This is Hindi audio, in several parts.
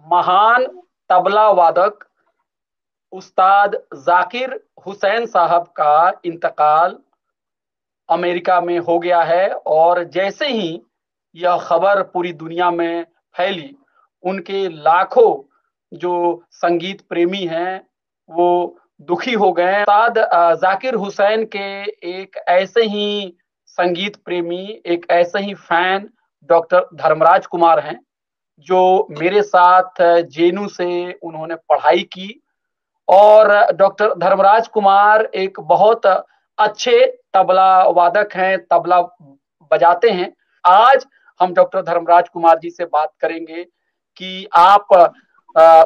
महान तबला वादक उस्ताद जाकिर हुसैन साहब का इंतकाल अमेरिका में हो गया है। और जैसे ही यह खबर पूरी दुनिया में फैली, उनके लाखों जो संगीत प्रेमी हैं वो दुखी हो गए। उस्ताद जाकिर हुसैन के एक ऐसे ही संगीत प्रेमी, एक ऐसे ही फैन डॉक्टर धर्मराज कुमार हैं, जो मेरे साथ जेनू से उन्होंने पढ़ाई की। और डॉक्टर धर्मराज कुमार एक बहुत अच्छे तबला वादक हैं, तबला बजाते हैं। आज हम डॉक्टर धर्मराज कुमार जी से बात करेंगे कि आप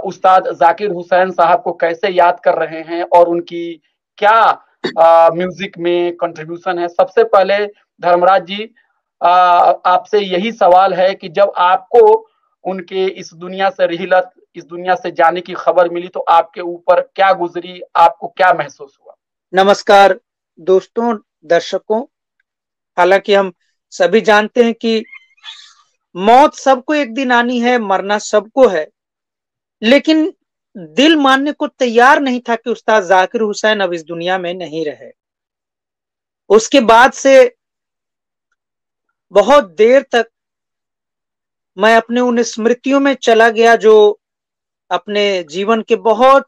उस्ताद जाकिर हुसैन साहब को कैसे याद कर रहे हैं और उनकी क्या म्यूजिक में कंट्रीब्यूशन है। सबसे पहले धर्मराज जी, आपसे यही सवाल है कि जब आपको उनके इस दुनिया से रिहलत, इस दुनिया से जाने की खबर मिली तो आपके ऊपर क्या गुजरी, आपको क्या महसूस हुआ? नमस्कार दोस्तों, दर्शकों। हालांकि हम सभी जानते हैं कि मौत सबको एक दिन आनी है, मरना सबको है, लेकिन दिल मानने को तैयार नहीं था कि उस्ताद जाकिर हुसैन अब इस दुनिया में नहीं रहे। उसके बाद से बहुत देर तक मैं अपने उन स्मृतियों में चला गया जो अपने जीवन के बहुत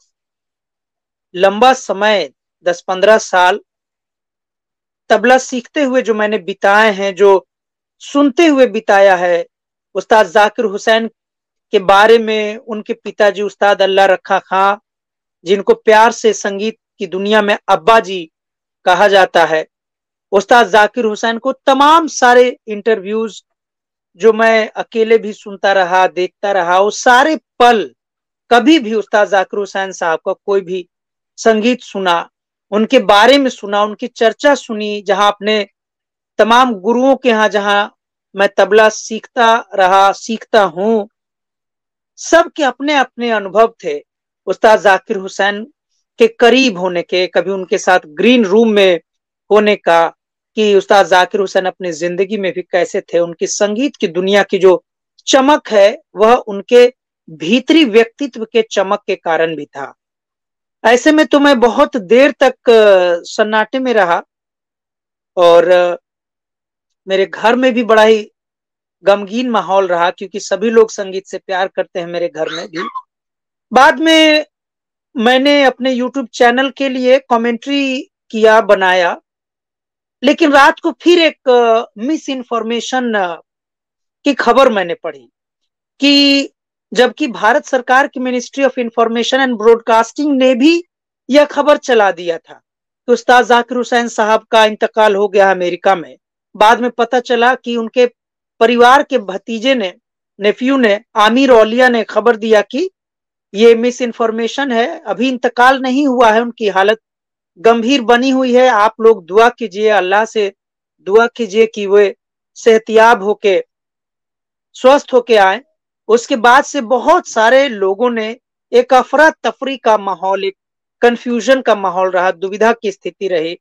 लंबा समय 10-15 साल तबला सीखते हुए जो मैंने बिताए हैं, जो सुनते हुए बिताया है। उस्ताद जाकिर हुसैन के बारे में उनके पिताजी उस्ताद अल्लाह रखा खां, जिनको प्यार से संगीत की दुनिया में अब्बा जी कहा जाता है, उस्ताद जाकिर हुसैन को तमाम सारे इंटरव्यूज जो मैं अकेले भी सुनता रहा, देखता रहा, वो सारे पल कभी भी उस्ताद जाकिर हुसैन साहब का कोई भी संगीत सुना, उनके बारे में सुना, उनकी चर्चा सुनी, जहां अपने तमाम गुरुओं के यहाँ जहां मैं तबला सीखता रहा, सीखता हूं, सबके अपने अपने अनुभव थे उस्ताद जाकिर हुसैन के करीब होने के, कभी उनके साथ ग्रीन रूम में होने का, कि उस्ताद जाकिर हुसैन अपनी जिंदगी में भी कैसे थे। उनकी संगीत की दुनिया की जो चमक है वह उनके भीतरी व्यक्तित्व के चमक के कारण भी था। ऐसे में तो मैं बहुत देर तक सन्नाटे में रहा और मेरे घर में भी बड़ा ही गमगीन माहौल रहा, क्योंकि सभी लोग संगीत से प्यार करते हैं मेरे घर में भी। बाद में मैंने अपने यूट्यूब चैनल के लिए कमेंट्री किया, बनाया, लेकिन रात को फिर एक मिस इन्फॉर्मेशन की खबर मैंने पढ़ी कि जबकि भारत सरकार की ministry of information and broadcasting ने भी यह खबर चला दिया था कि उस्ताद जाकिर हुसैन साहब का इंतकाल हो गया अमेरिका में। बाद में पता चला कि उनके परिवार के भतीजे ने, नेफ्यू ने, आमिर औलिया ने खबर दिया कि ये मिस इन्फॉर्मेशन है, अभी इंतकाल नहीं हुआ है, उनकी हालत गंभीर बनी हुई है, आप लोग दुआ कीजिए, अल्लाह से दुआ कीजिए कि वे सेहतियाब होके स्वस्थ होके आए। उसके बाद से बहुत सारे लोगों ने एक अफरा तफरी का माहौल, एक कंफ्यूजन का माहौल रहा, दुविधा की स्थिति रही।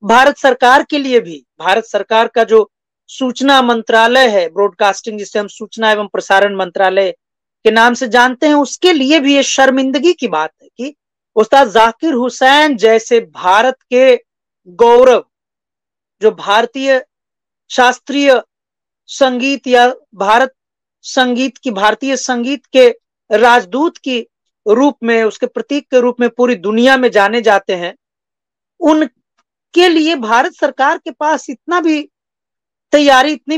भारत सरकार के लिए भी, भारत सरकार का जो सूचना मंत्रालय है, ब्रॉडकास्टिंग जिसे हम सूचना एवं प्रसारण मंत्रालय के नाम से जानते हैं, उसके लिए भी ये शर्मिंदगी की बात है कि उस्ताद जाकिर हुसैन जैसे भारत के गौरव, जो भारतीय शास्त्रीय संगीत या भारत संगीत की, भारतीय संगीत के राजदूत की रूप में, उसके प्रतीक के रूप में पूरी दुनिया में जाने जाते हैं, उनके लिए भारत सरकार के पास इतनी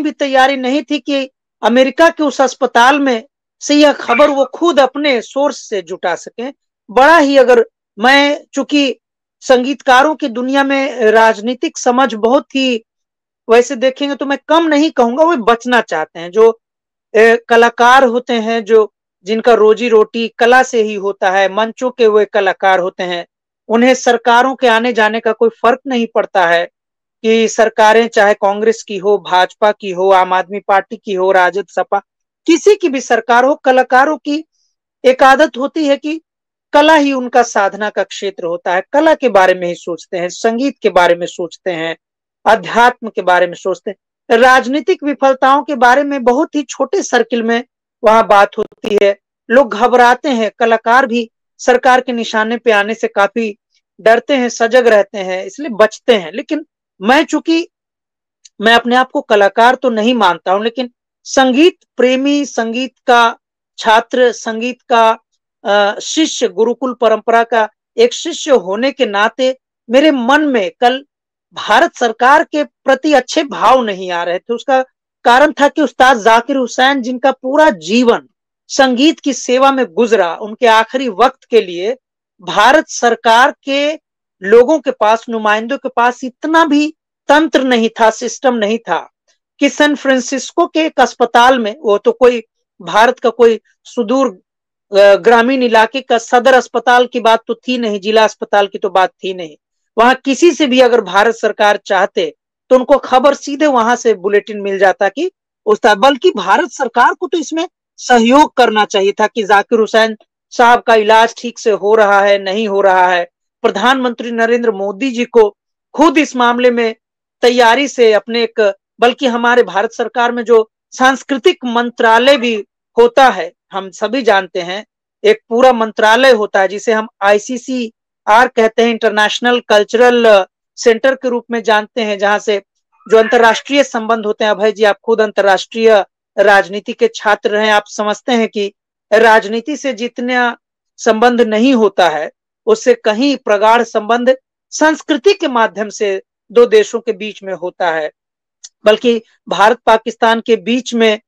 भी तैयारी नहीं थी कि अमेरिका के उस अस्पताल में से यह खबर वो खुद अपने सोर्स से जुटा सके। बड़ा ही, अगर मैं चूंकि संगीतकारों की दुनिया में राजनीतिक समझ बहुत ही, वैसे देखेंगे तो मैं कम नहीं कहूंगा, वो बचना चाहते हैं। जो कलाकार होते हैं, जो जिनका रोजी रोटी कला से ही होता है, मंचों के वे कलाकार होते हैं, उन्हें सरकारों के आने जाने का कोई फर्क नहीं पड़ता है कि सरकारें चाहे कांग्रेस की हो, भाजपा की हो, आम आदमी पार्टी की हो, राजद, सपा, किसी की भी सरकार हो, कलाकारों की एक आदत होती है कि कला ही उनका साधना का क्षेत्र होता है, कला के बारे में ही सोचते हैं, संगीत के बारे में सोचते हैं, अध्यात्म के बारे में सोचते हैं। राजनीतिक विफलताओं के बारे में बहुत ही छोटे सर्किल में वहां बात होती है। लोग घबराते हैं, कलाकार भी सरकार के निशाने पे आने से काफी डरते हैं, सजग रहते हैं, इसलिए बचते हैं। लेकिन चूंकि मैं अपने आप को कलाकार तो नहीं मानता हूं, लेकिन संगीत प्रेमी, संगीत का छात्र, संगीत का शिष्य, गुरुकुल परंपरा का एक शिष्य होने के नाते मेरे मन में कल भारत सरकार के प्रति अच्छे भाव नहीं आ रहे थे। उसका कारण था कि उस्ताद जाकिर हुसैन, जिनका पूरा जीवन संगीत की सेवा में गुजरा, उनके आखिरी वक्त के लिए भारत सरकार के लोगों के पास, नुमाइंदों के पास इतना भी तंत्र नहीं था, सिस्टम नहीं था कि सैन फ्रांसिस्को के एक अस्पताल में, वो तो कोई भारत का कोई सुदूर ग्रामीण इलाके का सदर अस्पताल की बात तो थी नहीं, जिला अस्पताल की तो बात थी नहीं, वहां किसी से भी अगर भारत सरकार चाहते तो उनको खबर सीधे वहां से बुलेटिन मिल जाता कि उस्ताद, बल्कि भारत सरकार को तो इसमें सहयोग करना चाहिए था कि जाकिर हुसैन साहब का इलाज ठीक से हो रहा है, नहीं हो रहा है। प्रधानमंत्री नरेंद्र मोदी जी को खुद इस मामले में तैयारी से अपने एक, बल्कि हमारे भारत सरकार में जो सांस्कृतिक मंत्रालय भी होता है, हम सभी जानते हैं, एक पूरा मंत्रालय होता है जिसे हम ICCR कहते हैं, इंटरनेशनल कल्चरल सेंटर के रूप में जानते हैं, जहां से जो अंतरराष्ट्रीय संबंध होते हैं। अभय जी, आप खुद अंतरराष्ट्रीय राजनीति के छात्र रहे, आप समझते हैं कि राजनीति से जितना संबंध नहीं होता है, उससे कहीं प्रगाढ़ संबंध संस्कृति के माध्यम से दो देशों के बीच में होता है। बल्कि भारत पाकिस्तान के बीच में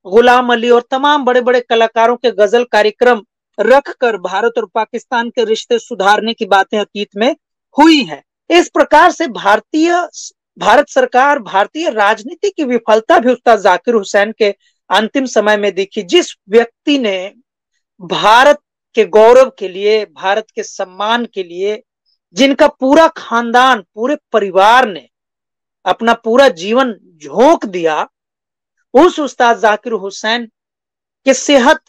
गुलाम अली और तमाम बड़े बड़े कलाकारों के गजल कार्यक्रम रखकर भारत और पाकिस्तान के रिश्ते सुधारने की बातें अतीत में हुई हैं। इस प्रकार से भारत सरकार, भारतीय राजनीति की विफलता भी उस्ताद जाकिर हुसैन के अंतिम समय में दिखी। जिस व्यक्ति ने भारत के गौरव के लिए, भारत के सम्मान के लिए, जिनका पूरा खानदान, पूरे परिवार ने अपना पूरा जीवन झोंक दिया, उस उस्ताद जाकिर हुसैन के सेहत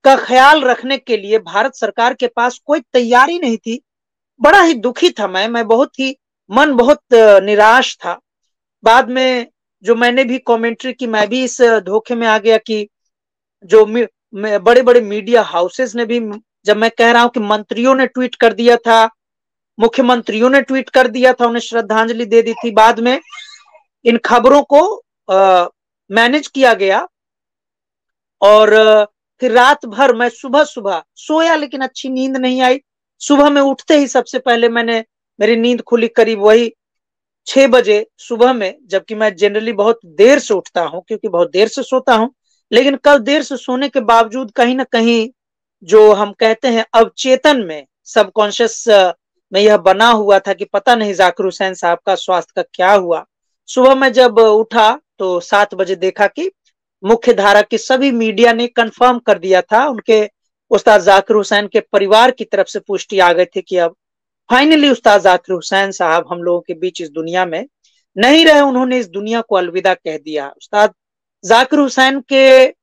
का ख्याल रखने के लिए भारत सरकार के पास कोई तैयारी नहीं थी। बड़ा ही दुखी था मैं बहुत ही, मन बहुत निराश था। बाद में जो मैंने भी कमेंट्री की, मैं भी इस धोखे में आ गया कि जो बड़े बड़े मीडिया हाउसेस ने भी, जब मैं कह रहा हूं कि मंत्रियों ने ट्वीट कर दिया था, मुख्यमंत्रियों ने ट्वीट कर दिया था, उन्हें श्रद्धांजलि दे दी थी, बाद में इन खबरों को मैनेज किया गया। और फिर रात भर मैं सुबह सुबह सोया, लेकिन अच्छी नींद नहीं आई। सुबह में उठते ही सबसे पहले मेरी नींद खुली करीब वही 6 बजे सुबह में, जबकि मैं जनरली बहुत देर से उठता हूं क्योंकि बहुत देर से सोता हूं। लेकिन कल देर से सोने के बावजूद कहीं ना कहीं जो हम कहते हैं अवचेतन में, सबकॉन्शियस में यह बना हुआ था कि पता नहीं जाकिर हुसैन साहब का स्वास्थ्य का क्या हुआ। सुबह में जब उठा तो 7 बजे देखा कि मुख्य धारा की सभी मीडिया ने कंफर्म कर दिया था, उनके उस्ताद जाकिर हुसैन के परिवार की तरफ से पुष्टि आ गई थी कि अब फाइनली उस्ताद जाकिर हुसैन साहब हम लोगों के बीच इस दुनिया में नहीं रहे, उन्होंने इस दुनिया को अलविदा कह दिया। उस्ताद जाकिर हुसैन के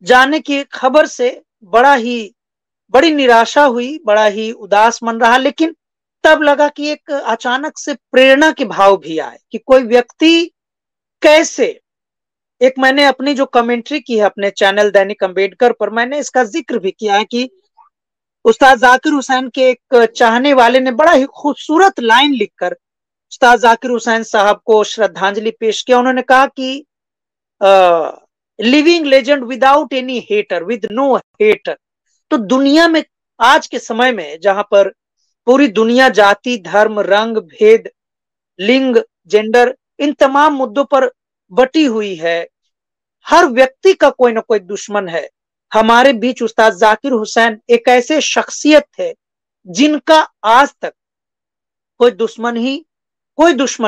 जाने की खबर से बड़ी निराशा हुई, बड़ा ही उदास मन रहा। लेकिन तब लगा कि एक अचानक से प्रेरणा के भाव भी आए कि कोई व्यक्ति कैसे, एक मैंने अपनी जो कमेंट्री की है अपने चैनल दैनिक अम्बेडकर पर, मैंने इसका जिक्र भी किया है कि उस्ताद जाकिर हुसैन के एक चाहने वाले ने बड़ा ही खूबसूरत लाइन लिखकर उस्ताद जाकिर हुसैन साहब को श्रद्धांजलि पेश किया। उन्होंने कहा कि living legend without any hater, with no hater. तो दुनिया में आज के समय में जहां पर पूरी दुनिया जाति, धर्म, रंग, भेद, लिंग, जेंडर, इन तमाम मुद्दों पर बटी हुई है, हर व्यक्ति का कोई ना कोई दुश्मन है। हमारे बीच उस्ताद जाकिर हुसैन एक ऐसे शख्सियत थे जिनका आज तक कोई दुश्मन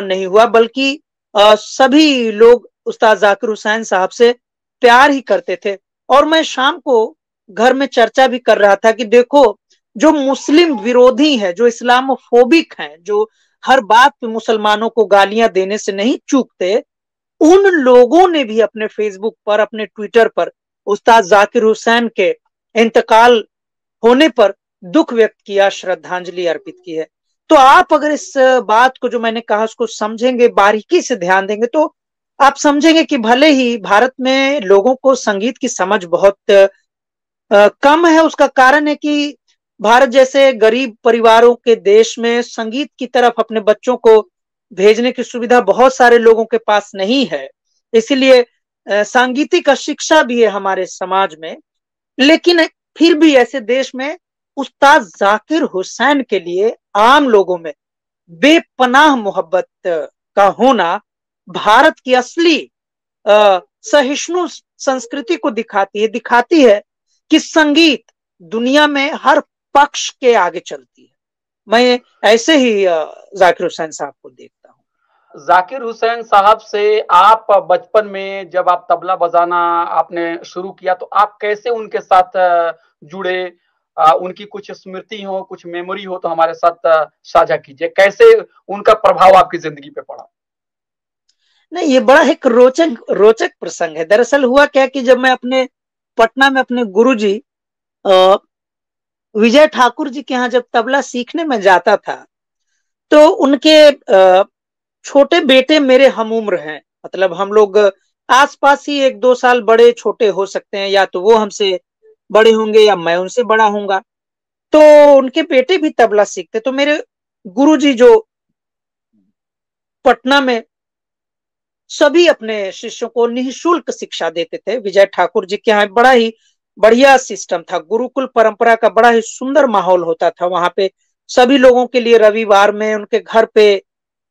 नहीं हुआ, बल्कि सभी लोग उस्ताद जाकिर हुसैन साहब से प्यार ही करते थे। और मैं शाम को घर में चर्चा भी कर रहा था कि देखो, जो मुस्लिम विरोधी है, जो इस्लामोफोबिक हैं, जो हर बात पे मुसलमानों को गालियां देने से नहीं चूकते, उन लोगों ने भी अपने फेसबुक पर, अपने ट्विटर पर उस्ताद जाकिर हुसैन के इंतकाल होने पर दुख व्यक्त किया, श्रद्धांजलि अर्पित की है। तो आप अगर इस बात को जो मैंने कहा उसको समझेंगे, बारीकी से ध्यान देंगे, तो आप समझेंगे कि भले ही भारत में लोगों को संगीत की समझ बहुत कम है। उसका कारण है कि भारत जैसे गरीब परिवारों के देश में संगीत की तरफ अपने बच्चों को भेजने की सुविधा बहुत सारे लोगों के पास नहीं है। इसीलिए सांगीतिक शिक्षा भी है हमारे समाज में। लेकिन फिर भी ऐसे देश में उस्ताद जाकिर हुसैन के लिए आम लोगों में बेपनाह मोहब्बत का होना भारत की असली सहिष्णु संस्कृति को दिखाती है कि संगीत दुनिया में हर पक्ष के आगे चलती है। मैं ऐसे ही जाकिर हुसैन साहब को देखता हूँ। जाकिर हुसैन साहब से आप बचपन में जब आप तबला बजाना आपने शुरू किया तो आप कैसे उनके साथ जुड़े? उनकी कुछ स्मृति हो, कुछ मेमोरी हो तो हमारे साथ साझा कीजिए। कैसे उनका प्रभाव आपकी जिंदगी पे पड़ा? नहीं, ये बड़ा एक रोचक रोचक प्रसंग है। दरअसल हुआ क्या कि जब मैं अपने पटना में अपने गुरुजी विजय ठाकुर जी के यहाँ जब तबला सीखने में जाता था, तो उनके छोटे बेटे मेरे हम उम्र हैं। मतलब हम लोग आसपास ही 1-2 साल बड़े छोटे हो सकते हैं, या तो वो हमसे बड़े होंगे या मैं उनसे बड़ा होऊंगा। तो उनके बेटे भी तबला सीखते। तो मेरे गुरुजी जो पटना में सभी अपने शिष्यों को निःशुल्क शिक्षा देते थे, विजय ठाकुर जी के यहाँ बड़ा ही बढ़िया सिस्टम था। गुरुकुल परंपरा का बड़ा ही सुंदर माहौल होता था वहां पे। सभी लोगों के लिए रविवार में उनके घर पे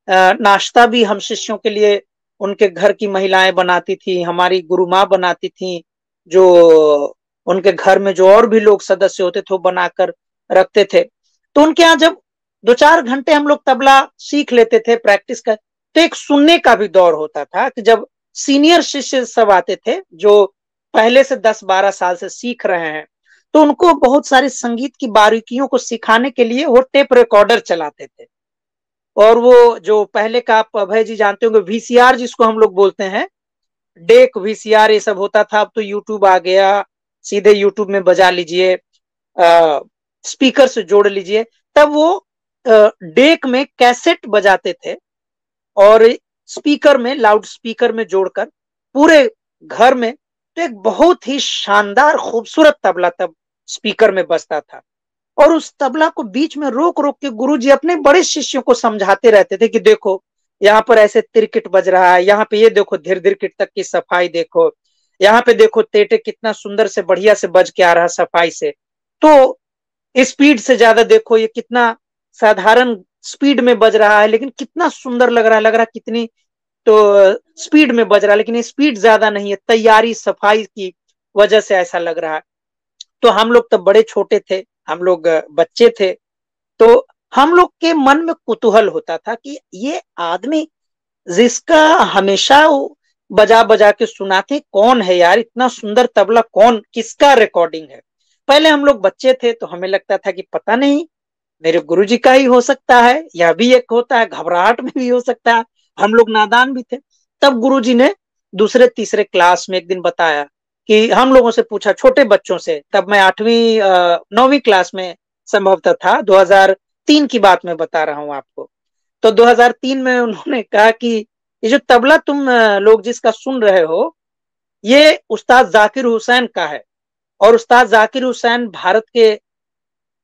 नाश्ता भी हम शिष्यों के लिए उनके घर की महिलाएं बनाती थी, हमारी गुरु माँ बनाती थी। जो उनके घर में जो और भी लोग सदस्य होते थे वो बनाकर रखते थे। तो उनके यहाँ जब 2-4 घंटे हम लोग तबला सीख लेते थे, प्रैक्टिस कर, तो एक सुनने का भी दौर होता था कि जब सीनियर शिष्य सब आते थे जो पहले से 10-12 साल से सीख रहे हैं, तो उनको बहुत सारे संगीत की बारीकियों को सिखाने के लिए वो टेप रिकॉर्डर चलाते थे। और वो जो पहले का आप अभय जी जानते होंगे वीसीआर जिसको हम लोग बोलते हैं, डेक वीसीआर ये सब होता था। अब तो यूट्यूब आ गया, सीधे यूट्यूब में बजा लीजिए, स्पीकर से जोड़ लीजिए। तब वो डेक में कैसेट बजाते थे और स्पीकर में, लाउड स्पीकर में जोड़कर पूरे घर में। तो एक बहुत ही शानदार खूबसूरत तबला तब स्पीकर में बजता था। और उस तबला को बीच में रोक रोक के गुरुजी अपने बड़े शिष्यों को समझाते रहते थे कि देखो यहाँ पर ऐसे तिरकिट बज रहा है, यहाँ पे ये देखो धीर धीर तक की सफाई देखो, यहाँ पे देखो तेटे कितना सुंदर से बढ़िया से बज के आ रहा सफाई से। तो स्पीड से ज्यादा देखो ये कितना साधारण स्पीड में बज रहा है, लेकिन कितना सुंदर लग रहा है कितनी तो स्पीड में बज रहा है, लेकिन स्पीड ज्यादा नहीं है, तैयारी सफाई की वजह से ऐसा लग रहा है। तो हम लोग तब बड़े छोटे थे, हम लोग बच्चे थे। तो हम लोग के मन में कुतूहल होता था कि ये आदमी जिसका हमेशा वो बजा बजा के सुनाते कौन है यार, इतना सुंदर तबला कौन, किसका रिकॉर्डिंग है। पहले हम लोग बच्चे थे तो हमें लगता था कि पता नहीं मेरे गुरुजी का ही हो सकता है, या भी एक होता है, घबराहट में भी हो सकता है, हम लोग नादान भी थे। तब गुरुजी ने दूसरे तीसरे क्लास में एक दिन बताया कि हम लोगों से पूछा, छोटे बच्चों से, तब मैं 8वीं 9वीं क्लास में संभवतः था, 2003 की बात मैं बता रहा हूँ आपको। तो 2003 में उन्होंने कहा कि ये जो तबला तुम लोग जिसका सुन रहे हो, ये उस्ताद जाकिर हुसैन का है। और उस्ताद जाकिर हुसैन भारत के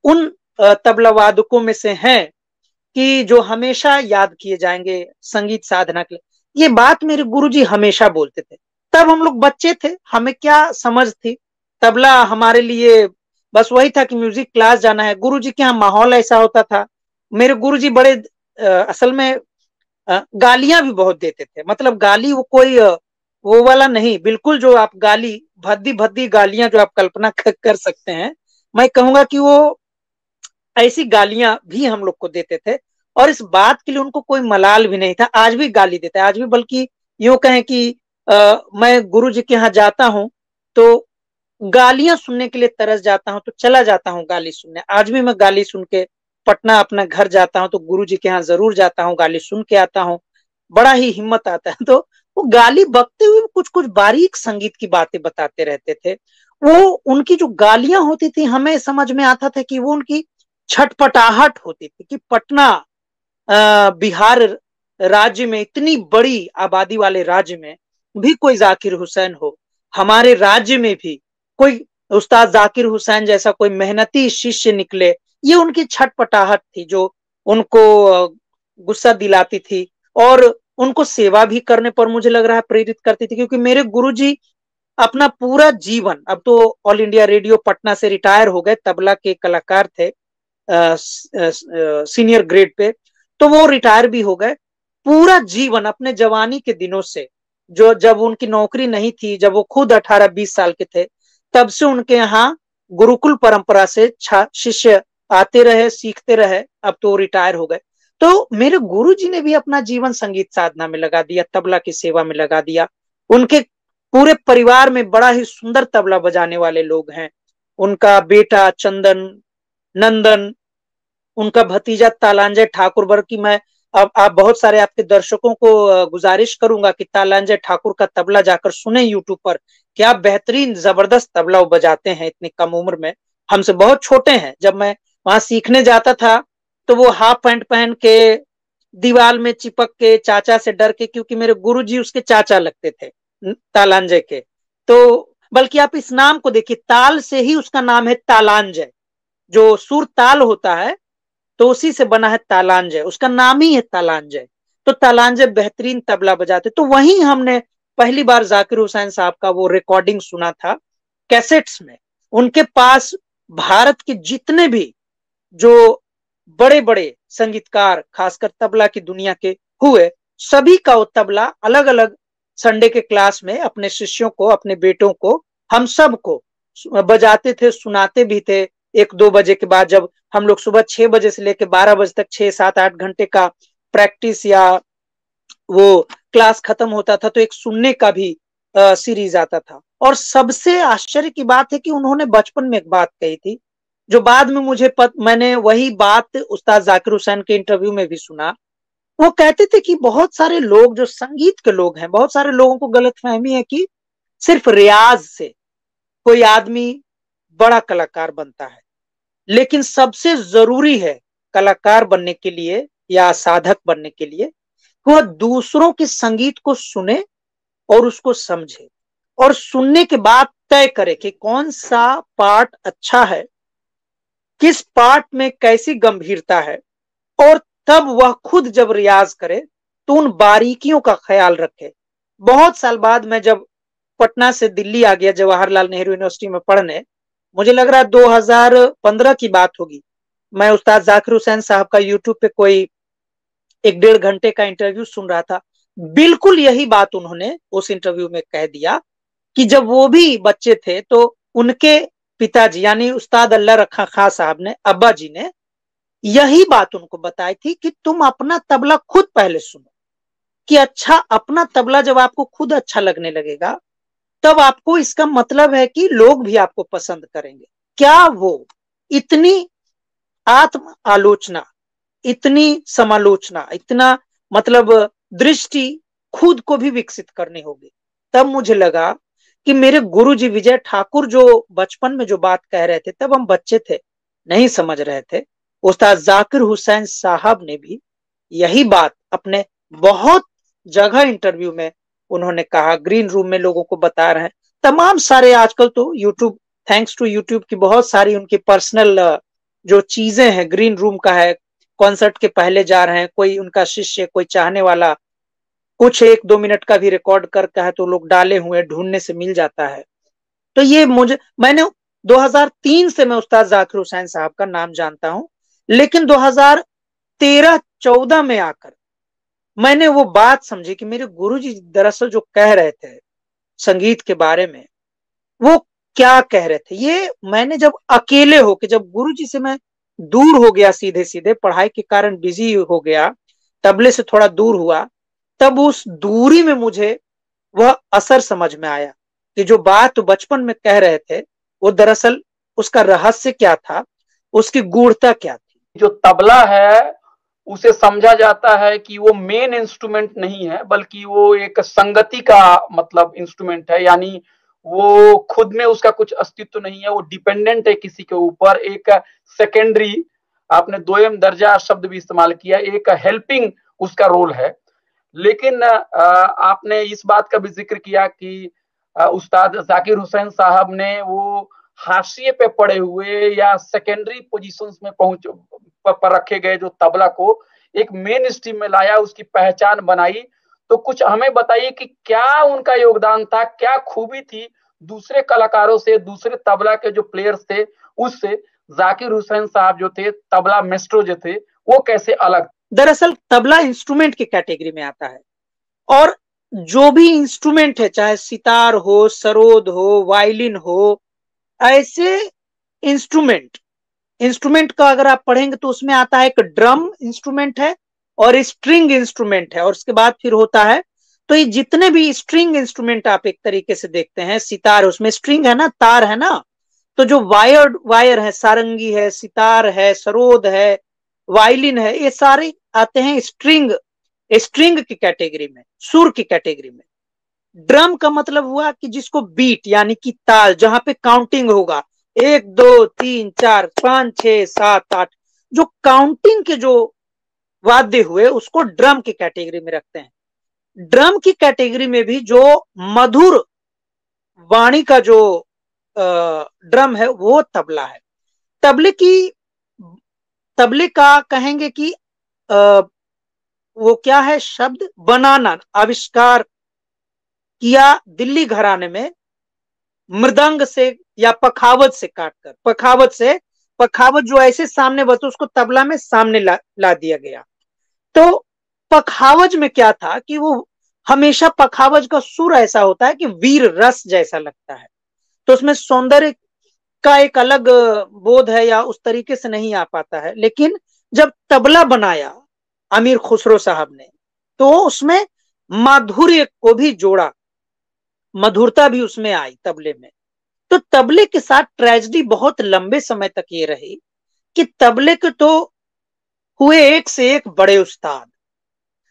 उन तबला वादकों में से हैं कि जो हमेशा याद किए जाएंगे संगीत साधना के लिए। ये बात मेरे गुरुजी हमेशा बोलते थे। तब हम लोग बच्चे थे, हमें क्या समझ थी। तबला हमारे लिए बस वही था कि म्यूजिक क्लास जाना है। गुरुजी के यहाँ माहौल ऐसा होता था। मेरे गुरुजी बड़े असल में गालियां भी बहुत देते थे। मतलब गाली वो कोई वो वाला नहीं, बिल्कुल जो आप गाली भद्दी भद्दी गालियां जो आप कल्पना कर सकते हैं, मैं कहूंगा कि वो ऐसी गालियां भी हम लोग को देते थे। और इस बात के लिए उनको कोई मलाल भी नहीं था। आज भी गाली देता है, आज भी, बल्कि यूं कहें कि मैं गुरु जी के यहाँ जाता हूँ तो गालियां सुनने के लिए तरस जाता हूँ, तो चला जाता हूँ गाली सुनने। आज भी मैं गाली सुन के पटना अपना घर जाता हूँ तो गुरु जी के यहाँ जरूर जाता हूँ, गाली सुन के आता हूँ। बड़ा ही हिम्मत आता है। तो वो गाली बकते हुए कुछ कुछ बारीक संगीत की बातें बताते रहते थे। वो उनकी जो गालियां होती थी हमें समझ में आता था कि वो उनकी छटपटाहट होती थी कि पटना बिहार राज्य में, इतनी बड़ी आबादी वाले राज्य में भी कोई जाकिर हुसैन हो, हमारे राज्य में भी कोई उस्ताद जाकिर हुसैन जैसा कोई मेहनती शिष्य निकले, ये उनकी छटपटाहट थी जो उनको गुस्सा दिलाती थी और उनको सेवा भी करने पर मुझे लग रहा है प्रेरित करती थी। क्योंकि मेरे गुरुजी अपना पूरा जीवन, अब तो ऑल इंडिया रेडियो पटना से रिटायर हो गए, तबला के कलाकार थे सीनियर ग्रेड पे, तो वो रिटायर भी हो गए। पूरा जीवन अपने जवानी के दिनों से, जो जब उनकी नौकरी नहीं थी, जब वो खुद 18-20 साल के थे, तब से उनके यहाँ गुरुकुल परंपरा से शिष्य आते रहे, सीखते रहे। अब तो रिटायर हो गए। तो मेरे गुरु जी ने भी अपना जीवन संगीत साधना में लगा दिया, तबला की सेवा में लगा दिया। उनके पूरे परिवार में बड़ा ही सुंदर तबला बजाने वाले लोग हैं। उनका बेटा चंदन, नंदन, उनका भतीजा तालांजय ठाकुर। बल्कि मैं अब आप बहुत सारे आपके दर्शकों को गुजारिश करूंगा कि तालांजय ठाकुर का तबला जाकर सुने यूट्यूब पर। क्या बेहतरीन जबरदस्त तबला वो बजाते हैं इतनी कम उम्र में। हमसे बहुत छोटे हैं। जब मैं वहां सीखने जाता था तो वो हाफ पैंट पहन के दीवार में चिपक के चाचा से डर के, क्योंकि मेरे गुरुजी उसके चाचा लगते थे तालांजय के। तो बल्कि आप इस नाम को देखिए, ताल से ही उसका नाम है तालांजय। जो सुर ताल होता है तो उसी से बना है तालांजय, उसका नाम ही है तालांजय। तो तालांजय बेहतरीन तबला बजाते। तो वहीं हमने पहली बार जाकिर हुसैन साहब का वो रिकॉर्डिंग सुना था कैसेट्स में। उनके पास भारत के जितने भी जो बड़े बड़े संगीतकार, खासकर तबला की दुनिया के हुए, सभी का वो तबला अलग अलग संडे के क्लास में अपने शिष्यों को, अपने बेटों को, हम सबको बजाते थे, सुनाते भी थे। 1-2 बजे के बाद जब हम लोग सुबह 6 बजे से लेकर 12 बजे तक 6-7-8 घंटे का प्रैक्टिस या वो क्लास खत्म होता था, तो एक सुनने का भी सीरीज आता था। और सबसे आश्चर्य की बात है कि उन्होंने बचपन में एक बात कही थी जो बाद में मैंने वही बात उस्ताद जाकिर हुसैन के इंटरव्यू में भी सुना। वो कहते थे कि बहुत सारे लोग जो संगीत के लोग हैं, बहुत सारे लोगों को गलतफहमी है कि सिर्फ रियाज से कोई आदमी बड़ा कलाकार बनता है। लेकिन सबसे जरूरी है कलाकार बनने के लिए या साधक बनने के लिए, वह दूसरों के संगीत को सुने और उसको समझे, और सुनने के बाद तय करे कि कौन सा पार्ट अच्छा है, किस पार्ट में कैसी गंभीरता है। और तब वह खुद जब रियाज करे तो उन बारीकियों का ख्याल रखे। बहुत साल बाद मैं जब पटना से दिल्ली आ गया जवाहरलाल नेहरू यूनिवर्सिटी में पढ़ने, मुझे लग रहा है 2015 की बात होगी, मैं उस्ताद जाकिर हुसैन साहब का यूट्यूब पे कोई 1-1.5 घंटे का इंटरव्यू सुन रहा था। बिल्कुल यही बात उन्होंने उस इंटरव्यू में कह दिया कि जब वो भी बच्चे थे तो उनके पिताजी यानी उस्ताद अल्लाह रखा खां साहब ने, अब्बा जी ने, यही बात उनको बताई थी कि तुम अपना तबला खुद पहले सुनो। कि अच्छा, अपना तबला जब आपको खुद अच्छा लगने लगेगा तब आपको इसका मतलब है कि लोग भी आपको पसंद करेंगे। क्या वो इतनी आत्म आलोचना, इतनी समालोचना, इतना मतलब दृष्टि खुद को भी विकसित करनी होगी। तब मुझे लगा कि मेरे गुरुजी विजय ठाकुर जो बचपन में जो बात कह रहे थे, तब हम बच्चे थे, नहीं समझ रहे थे। उस्ताद जाकिर हुसैन साहब ने भी यही बात अपने बहुत जगह इंटरव्यू में उन्होंने कहा, ग्रीन रूम में लोगों को बता रहे हैं। तमाम सारे आजकल तो यूट्यूब, थैंक्स टू यूट्यूब की बहुत सारी उनकी पर्सनल जो चीजें हैं, ग्रीन रूम का है, कॉन्सर्ट के पहले जा रहे हैं, कोई उनका शिष्य, कोई चाहने वाला कुछ 1-2 मिनट का भी रिकॉर्ड करता है तो लोग डाले हुए ढूंढने से मिल जाता है। तो ये मैंने 2003 से मैं उस्ताद जाकिर हुसैन साहब का नाम जानता हूं। लेकिन 2013-14 में आकर मैंने वो बात समझी कि मेरे गुरुजी दरअसल जो कह रहे थे संगीत के बारे में, वो क्या कह रहे थे। ये मैंने जब अकेले होके, जब गुरुजी से मैं दूर हो गया, सीधे सीधे पढ़ाई के कारण बिजी हो गया, तबले से थोड़ा दूर हुआ, तब उस दूरी में मुझे वह असर समझ में आया कि जो बात बचपन में कह रहे थे वो दरअसल उसका रहस्य क्या था, उसकी गूढ़ता क्या थी। जो तबला है उसे समझा जाता है कि वो मेन इंस्ट्रूमेंट नहीं है, बल्कि वो एक संगति का मतलब इंस्ट्रूमेंट है। यानी वो खुद में उसका कुछ अस्तित्व नहीं है, वो डिपेंडेंट है किसी के ऊपर, एक सेकेंडरी, आपने दोयम दर्जा शब्द भी इस्तेमाल किया, एक हेल्पिंग उसका रोल है। लेकिन आपने इस बात का भी जिक्र किया कि उस्ताद जाकिर हुसैन साहब ने वो हाशिए पे पड़े हुए या सेकेंडरी पोजीशंस में पर रखे गए जो तबला को एक मेन स्ट्रीम में लाया, उसकी पहचान बनाई। तो कुछ हमें बताइए कि क्या उनका योगदान था, क्या खूबी थी दूसरे कलाकारों से, दूसरे तबला के जो प्लेयर्स थे उससे जाकिर हुसैन साहब जो थे तबला मेस्ट्रो जो थे वो कैसे अलग? दरअसल तबला इंस्ट्रूमेंट की कैटेगरी में आता है, और जो भी इंस्ट्रूमेंट है, चाहे सितार हो, सरोद हो, वायलिन हो, ऐसे इंस्ट्रूमेंट इंस्ट्रूमेंट का अगर आप पढ़ेंगे तो उसमें आता है एक ड्रम इंस्ट्रूमेंट है और स्ट्रिंग इंस्ट्रूमेंट है, और उसके बाद फिर होता है, तो ये जितने भी स्ट्रिंग इंस्ट्रूमेंट आप एक तरीके से देखते हैं, सितार उसमें स्ट्रिंग है ना, तार है ना, तो जो वायर है, सारंगी है, सितार है, सरोद है, वायलिन है, ये सारे आते हैं स्ट्रिंग की कैटेगरी में, सुर की कैटेगरी में। ड्रम का मतलब हुआ कि जिसको बीट यानी कि ताल, जहां पे काउंटिंग होगा 1 2 3 4 5 6 7 8, जो काउंटिंग के जो वाद्य हुए उसको ड्रम की कैटेगरी में रखते हैं। ड्रम की कैटेगरी में भी जो मधुर वाणी का जो ड्रम है वो तबला है। तबले का कहेंगे कि वो क्या है, शब्द बनाना आविष्कार किया दिल्ली घराने में मृदंग से या पखावज से काटकर, पखावज जो ऐसे सामने बजते उसको तबला में सामने ला दिया गया। तो पखावज में क्या था कि वो हमेशा पखावज का सुर ऐसा होता है कि वीर रस जैसा लगता है, तो उसमें सौंदर्य का एक अलग बोध है या उस तरीके से नहीं आ पाता है। लेकिन जब तबला बनाया अमीर खुसरो साहब ने तो उसमें माधुर्य को भी जोड़ा, मधुरता भी उसमें आई तबले में। तो तबले के साथ ट्रेजेडी बहुत लंबे समय तक ये रही कि तबले के तो हुए एक से एक बड़े उस्ताद,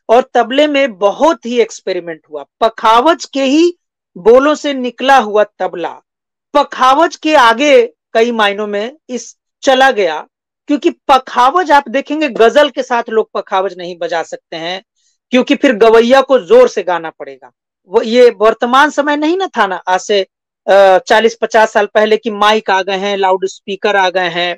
और तबले में बहुत ही एक्सपेरिमेंट हुआ। पखावज के ही बोलों से निकला हुआ तबला पखावज के आगे कई मायनों में इस चला गया, क्योंकि पखावज आप देखेंगे गजल के साथ लोग पखावज नहीं बजा सकते हैं, क्योंकि फिर गवैया को जोर से गाना पड़ेगा। वो ये वर्तमान समय नहीं ना था ना, आज से 40-50 साल पहले की माइक आ गए हैं, लाउड स्पीकर आ गए हैं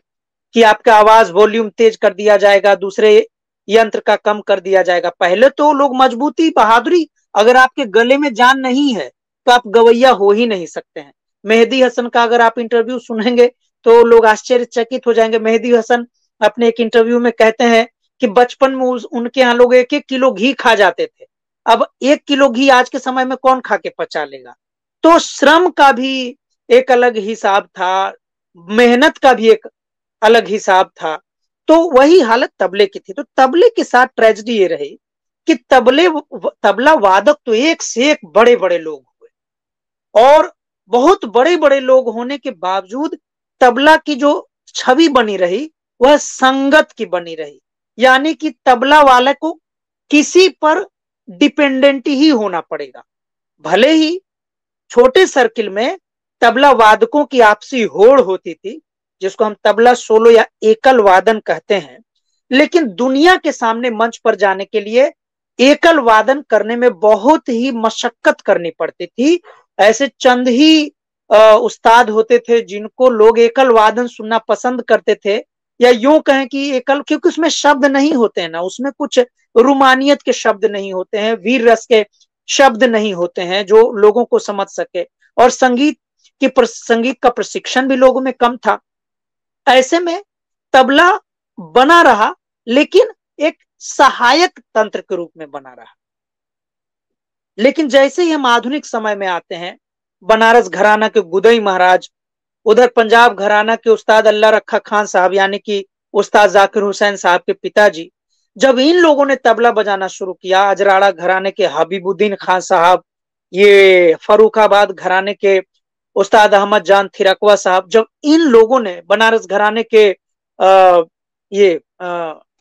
कि आपका आवाज वॉल्यूम तेज कर दिया जाएगा, दूसरे यंत्र का कम कर दिया जाएगा। पहले तो लोग मजबूती, बहादुरी, अगर आपके गले में जान नहीं है तो आप गवैया हो ही नहीं सकते हैं। मेहदी हसन का अगर आप इंटरव्यू सुनेंगे तो लोग आश्चर्यचकित हो जाएंगे। मेहदी हसन अपने एक इंटरव्यू में कहते हैं कि बचपन में उनके यहाँ लोग 1-1 किलो घी खा जाते थे, अब 1 किलो घी आज के समय में कौन खा के पचा लेगा। तो श्रम का भी एक अलग हिसाब था, मेहनत का भी एक अलग हिसाब था। तो वही हालत तबले की थी। तो तबले के साथ ट्रेजेडी ये रही कि तबला वादक तो एक से एक बड़े बड़े लोग हुए, और बहुत बड़े बड़े लोग होने के बावजूद तबला की जो छवि बनी रही वह संगत की बनी रही, यानी कि तबला वाले को किसी पर डिपेंडेंट ही होना पड़ेगा। भले ही छोटे सर्किल में तबला वादकों की आपसी होड़ होती थी, जिसको हम तबला सोलो या एकल वादन कहते हैं, लेकिन दुनिया के सामने मंच पर जाने के लिए एकल वादन करने में बहुत ही मशक्कत करनी पड़ती थी। ऐसे चंद ही उस्ताद होते थे जिनको लोग एकल वादन सुनना पसंद करते थे, या यूं कहें कि एकल, क्योंकि उसमें शब्द नहीं होते हैं ना, उसमें कुछ रुमानियत के शब्द नहीं होते हैं, वीर रस के शब्द नहीं होते हैं जो लोगों को समझ सके, और संगीत का प्रशिक्षण भी लोगों में कम था। ऐसे में तबला बना रहा, लेकिन एक सहायक तंत्र के रूप में बना रहा। लेकिन जैसे ही हम आधुनिक समय में आते हैं, बनारस घराना के गुदई महाराज, उधर पंजाब घराना के उस्ताद अल्लाह रखा खान साहब यानी कि उस्ताद जाकिर हुसैन साहब के पिताजी, जब इन लोगों ने तबला बजाना शुरू किया, अजराड़ा घराने के हबीबुद्दीन खान साहब, ये फर्रुखाबाद घराने के उस्ताद अहमद जान थिरकवा साहब, जब इन लोगों ने बनारस घराने के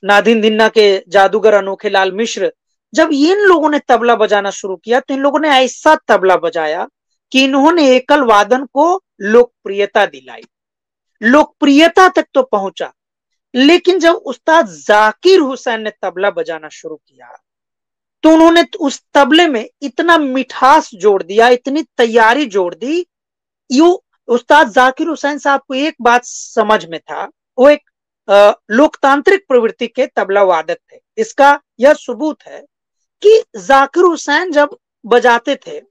नादिन दिन्ना के जादूगर अनोखे लाल मिश्र, जब इन लोगों ने तबला बजाना शुरू किया तो इन लोगों ने ऐसा तबला बजाया कि इन्होंने एकल वादन को लोकप्रियता दिलाई, लोकप्रियता तक तो पहुंचा। लेकिन जब उस्ताद जाकिर हुसैन ने तबला बजाना शुरू किया तो उन्होंने उस तबले में इतना मिठास जोड़ दिया, इतनी तैयारी जोड़ दी, यू उस्ताद जाकिर हुसैन साहब को एक बात समझ में था, वो एक लोकतांत्रिक प्रवृत्ति के तबला वादक थे। इसका यह सबूत है कि जाकिर हुसैन जब बजाते थे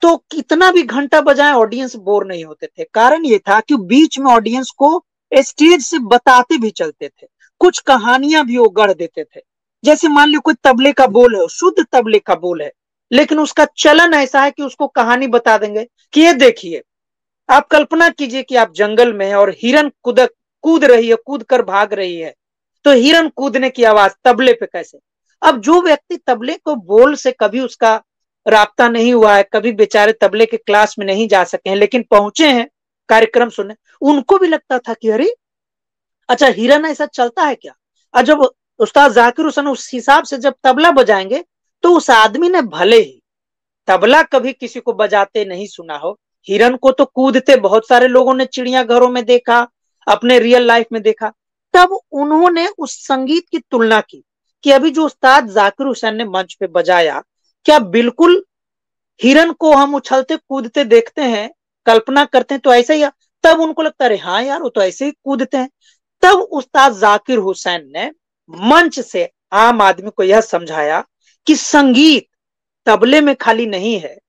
तो कितना भी घंटा बजाएं ऑडियंस बोर नहीं होते थे। कारण ये था कि बीच में ऑडियंस को स्टेज से बताते भी चलते थे, कुछ कहानियां भी वो गढ़ देते थे। जैसे मान लो कोई तबले का बोल है, शुद्ध तबले का बोल है, लेकिन उसका चलन ऐसा है कि उसको कहानी बता देंगे कि ये देखिए, आप कल्पना कीजिए कि आप जंगल में हैं और हिरन कूद रही है, कूद कर भाग रही है, तो हिरन कूदने की आवाज तबले पे कैसे। अब जो व्यक्ति तबले को बोल से कभी उसका राब्ता नहीं हुआ है, कभी बेचारे तबले के क्लास में नहीं जा सके हैं, लेकिन पहुंचे हैं कार्यक्रम सुनने, उनको भी लगता था कि अरे अच्छा हिरन ऐसा चलता है क्या। और जब उस्ताद जाकिर हुसैन उस हिसाब से जब तबला बजाएंगे तो उस आदमी ने भले ही तबला कभी किसी को बजाते नहीं सुना हो, हिरन को तो कूदते बहुत सारे लोगों ने चिड़ियाघरों में देखा, अपने रियल लाइफ में देखा, तब उन्होंने उस संगीत की तुलना की कि अभी जो उस्ताद जाकिर हुसैन ने मंच पे बजाया, क्या बिल्कुल हिरन को हम उछलते कूदते देखते हैं, कल्पना करते हैं तो ऐसा ही। तब उनको लगता है हाँ यार वो तो ऐसे ही कूदते हैं। तब उस्ताद जाकिर हुसैन ने मंच से आम आदमी को यह समझाया कि संगीत तबले में खाली नहीं है,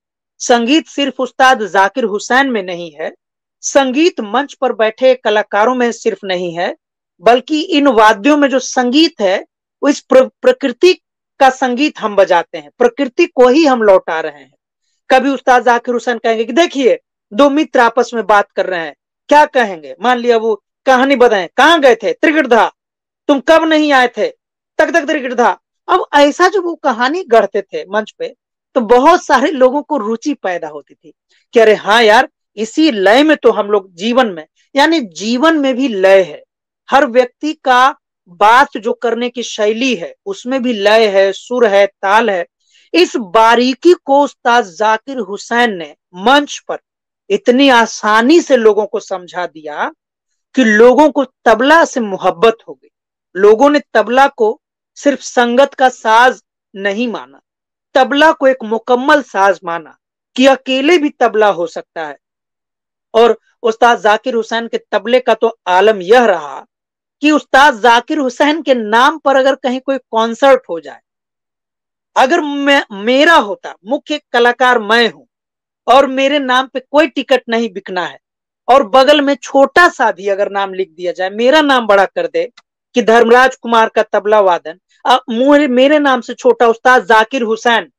संगीत सिर्फ उस्ताद जाकिर हुसैन में नहीं है, संगीत मंच पर बैठे कलाकारों में सिर्फ नहीं है, बल्कि इन वाद्यों में जो संगीत है वो इस प्रकृति का संगीत हम बजाते हैं, प्रकृति को ही हम लौटा रहे हैं। कभी उस्ताद जाकिर हुसैन कहेंगे कि देखिए दो मित्र आपस में बात कर रहे हैं, क्या कहेंगे, मान लिया वो कहानी बताएं, कहां गए थे त्रिगढ़धा, तुम कब नहीं आए थे, तक तक त्रिगढ़धा। अब ऐसा जब वो कहानी गढ़ते थे मंच पे तो बहुत सारे लोगों को रुचि पैदा होती थी कि अरे हाँ यार इसी लय में तो हम लोग जीवन में, यानी जीवन में भी लय है, हर व्यक्ति का बात जो करने की शैली है उसमें भी लय है, सुर है, ताल है। इस बारीकी को उस्ताद जाकिर हुसैन ने मंच पर इतनी आसानी से लोगों को समझा दिया कि लोगों को तबला से मोहब्बत हो गई। लोगों ने तबला को सिर्फ संगत का साज नहीं माना, तबला को एक मुकम्मल साज माना कि अकेले भी तबला हो सकता है। और उस्ताद जाकिर हुसैन के तबले का तो आलम यह रहा कि उस्ताद जाकिर हुसैन के नाम पर अगर कहीं कोई कॉन्सर्ट हो जाए, अगर मेरा होता, मुख्य कलाकार मैं हूं और मेरे नाम पे कोई टिकट नहीं बिकना है और बगल में छोटा सा भी अगर नाम लिख दिया जाए, मेरा नाम बड़ा कर दे कि धर्मराज कुमार का तबला वादन, मेरे नाम से छोटा उस्ताद Zakir Hussain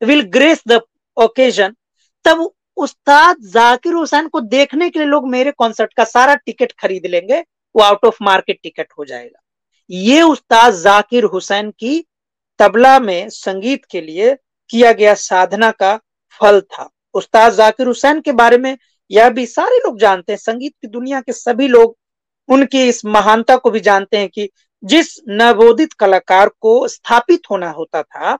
will grace the occasion, तब उस्ताद जाकिर हुसैन को देखने के लिए लोग मेरे कॉन्सर्ट का सारा टिकट खरीद लेंगे, वो आउट ऑफ मार्केट टिकट हो जाएगा। ये उस्ताद जाकिर हुसैन की तबला में संगीत के लिए किया गया साधना का फल था। उस्ताद जाकिर हुसैन के बारे में यह भी सारे लोग जानते हैं, संगीत की दुनिया के सभी लोग उनकी इस महानता को भी जानते हैं कि जिस नवोदित कलाकार को स्थापित होना होता था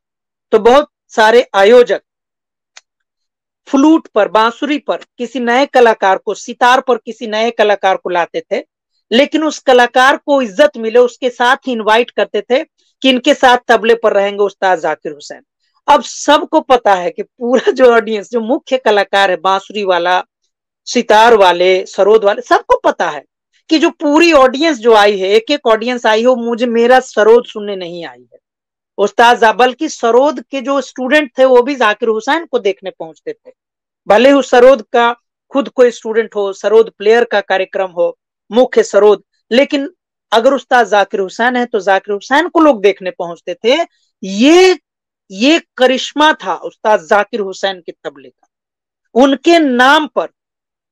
तो बहुत सारे आयोजक फ्लूट पर, बांसुरी पर किसी नए कलाकार को, सितार पर किसी नए कलाकार को लाते थे, लेकिन उस कलाकार को इज्जत मिले उसके साथ ही इनवाइट करते थे कि इनके साथ तबले पर रहेंगे उस्ताद जाकिर हुसैन। अब सबको पता है कि पूरा जो ऑडियंस, जो मुख्य कलाकार है, बांसुरी वाला, सितार वाले, सरोद वाले, सबको पता है कि जो पूरी ऑडियंस जो आई है, एक एक ऑडियंस आई हो, मुझे मेरा सरोद सुनने नहीं आई है उस्ताद, बल्कि सरोद के जो स्टूडेंट थे वो भी जाकिर हुसैन को देखने पहुंचते थे। भले उस सरोद का खुद कोई स्टूडेंट हो, सरोद प्लेयर का कार्यक्रम हो, मुख्य सरोद, लेकिन अगर उस्ताद जाकिर हुसैन है तो जाकिर हुसैन को लोग देखने पहुंचते थे। ये करिश्मा था उस्ताद जाकिर हुसैन के तबले का। उनके नाम पर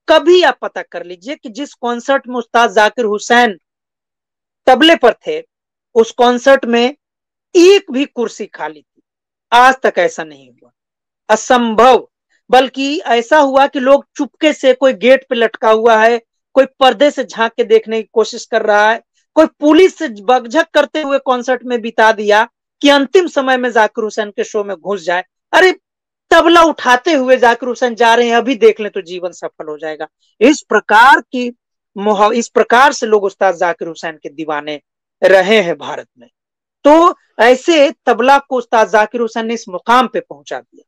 कभी आप पता कर लीजिए कि जिस कॉन्सर्ट में उस्ताद जाकिर हुसैन तबले पर थे उस कॉन्सर्ट में एक भी कुर्सी खाली थी। आज तक ऐसा नहीं हुआ, असंभव। बल्कि ऐसा हुआ कि लोग चुपके से, कोई गेट पे लटका हुआ है, कोई पर्दे से झांक के देखने की कोशिश कर रहा है, कोई पुलिस से बकझक करते हुए कॉन्सर्ट में बिता दिया कि अंतिम समय में जाकिर हुसैन के शो में घुस जाए। अरे तबला उठाते हुए जाकिर हुसैन जा रहे हैं, अभी देख ले तो जीवन सफल हो जाएगा। इस प्रकार से लोग उस्ताद जाकिर हुसैन के दीवाने रहे हैं भारत में। तो ऐसे तबला को उस्ताद जाकिर हुसैन ने इस मुकाम पे पहुंचा दिया।